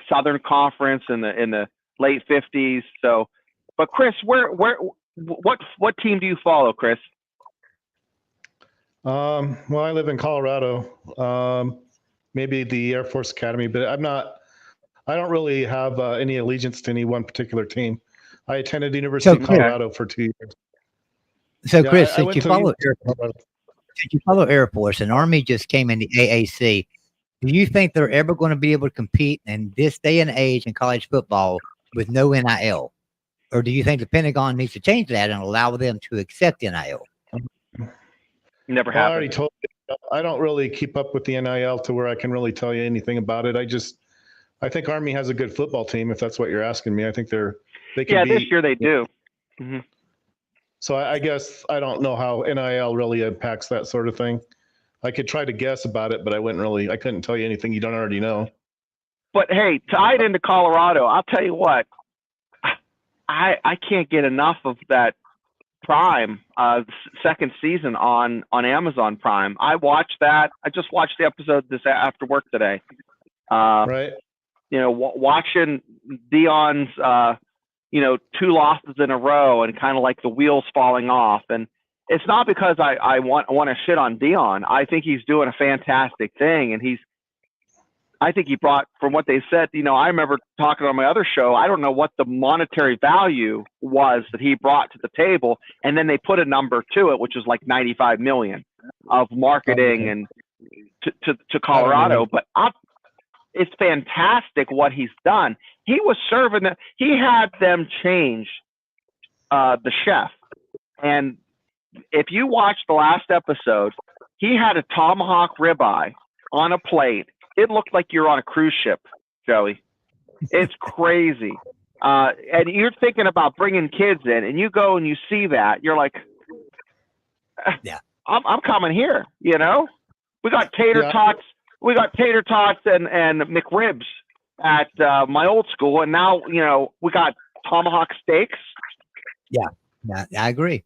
Southern Conference in the late '50s. So, but Chris, what team do you follow, Chris? Well, I live in Colorado, maybe the Air Force Academy, but I don't really have any allegiance to any one particular team. I attended University of Colorado for 2 years. So Chris, since you follow Air Force and Army just came in the AAC, do you think they're ever going to be able to compete in this day and age in college football with no NIL? Or do you think the Pentagon needs to change that and allow them to accept NIL? Never happened. I already told you, I don't really keep up with the NIL to where I can really tell you anything about it. I think Army has a good football team, if that's what you're asking me. I think they can this year they do. Mm-hmm. So I guess I don't know how NIL really impacts that sort of thing. I could try to guess about it, but I couldn't tell you anything you don't already know. But hey, tied into Colorado, I'll tell you what, I can't get enough of that Prime second season on Amazon Prime. I watched that. I just watched the episode after work today. Right. Watching Deion's 2 losses in a row and kind of like the wheels falling off. And it's not because I want to shit on Deion. I think he's doing a fantastic thing, and I think he brought, from what they said, I remember talking on my other show, I don't know what the monetary value was that he brought to the table. And then they put a number to it, which was like 95 million of marketing and to Colorado. But it's fantastic what he's done. He was serving them. He had them change the chef. And if you watch the last episode, he had a tomahawk ribeye on a plate. It looked like you're on a cruise ship, Joey. It's crazy. And you're thinking about bringing kids in, and you go and you see that. You're like, yeah, I'm coming here. We got tater tots. We got tater tots and McRibs at my old school, and now we got tomahawk steaks. Yeah, I agree.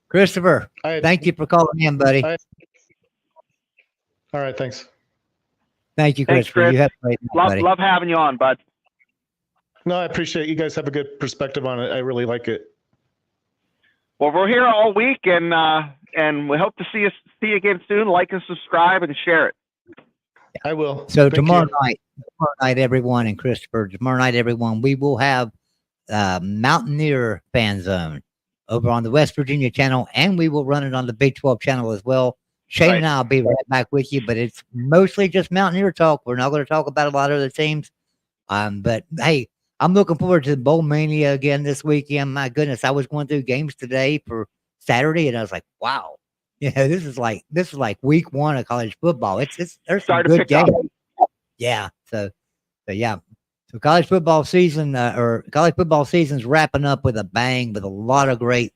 Christopher, thank you for calling in, buddy. All right, thanks. Thank you, Christopher. Chris. You have a great night, buddy. Love having you on, bud. No, I appreciate it. You guys have a good perspective on it. I really like it. Well, we're here all week, and we hope to see you again soon. Like and subscribe and share it. I will. So tomorrow night, everyone, and Christopher, we will have Mountaineer Fan Zone over on the West Virginia channel, and we will run it on the Big 12 channel as well. Shane and I will be right back with you, but it's mostly just Mountaineer talk. We're not going to talk about a lot of other teams. But hey, I'm looking forward to the Bowl Mania again this weekend. My goodness, I was going through games today for Saturday, and I was like, wow, this is like week 1 of college football. There's some good games. Yeah. So college football season season's wrapping up with a bang with a lot of great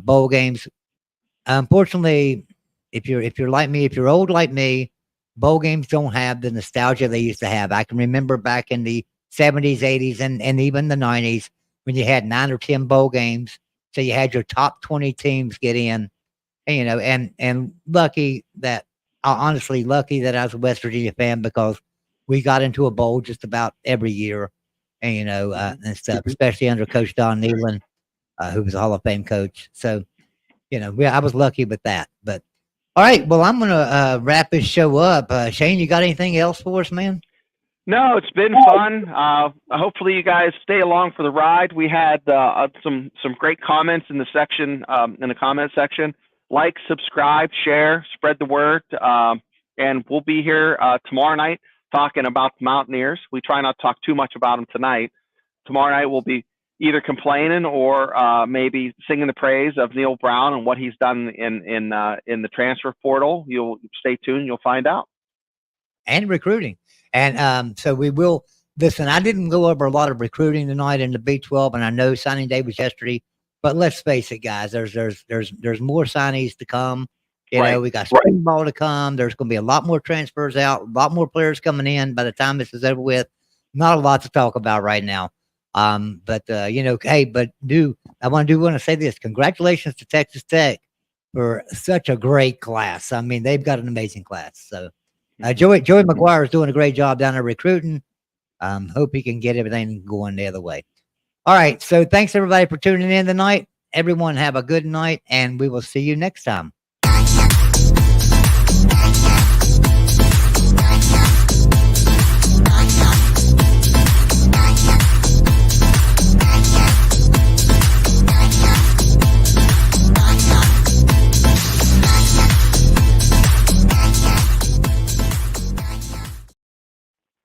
bowl games. Unfortunately, if you're like me, if you're old like me, bowl games don't have the nostalgia they used to have. I can remember back in the 70s, 80s, and even the 90s when you had 9 or 10 bowl games. So you had your top 20 teams get in, and, and lucky that honestly lucky that I was a West Virginia fan because we got into a bowl just about every year, and and stuff, especially under Coach Don Nealon, who was a Hall of Fame coach. So I was lucky with that. But all right, well, I'm gonna wrap this show up. Shane, you got anything else for us, man? No, it's been fun. Hopefully, you guys stay along for the ride. We had some great comments in the section, in the comment section. Like, subscribe, share, spread the word, and we'll be here tomorrow night talking about the Mountaineers. We try not to talk too much about them tonight. Tomorrow night we'll be either complaining or maybe singing the praise of Neil Brown and what he's done in the transfer portal. You'll stay tuned. You'll find out. And recruiting. And so we will listen. I didn't go over a lot of recruiting tonight in the B12, and I know signing day was yesterday. But let's face it, guys. There's more signees to come. We got spring ball to come. There's going to be a lot more transfers out, a lot more players coming in by the time this is over with. Not a lot to talk about right now. But hey, but I want to say this. Congratulations to Texas Tech for such a great class. I mean, they've got an amazing class. So Joey McGuire is doing a great job down there recruiting. Hope he can get everything going the other way. All right. So thanks everybody for tuning in tonight. Everyone have a good night, and we will see you next time.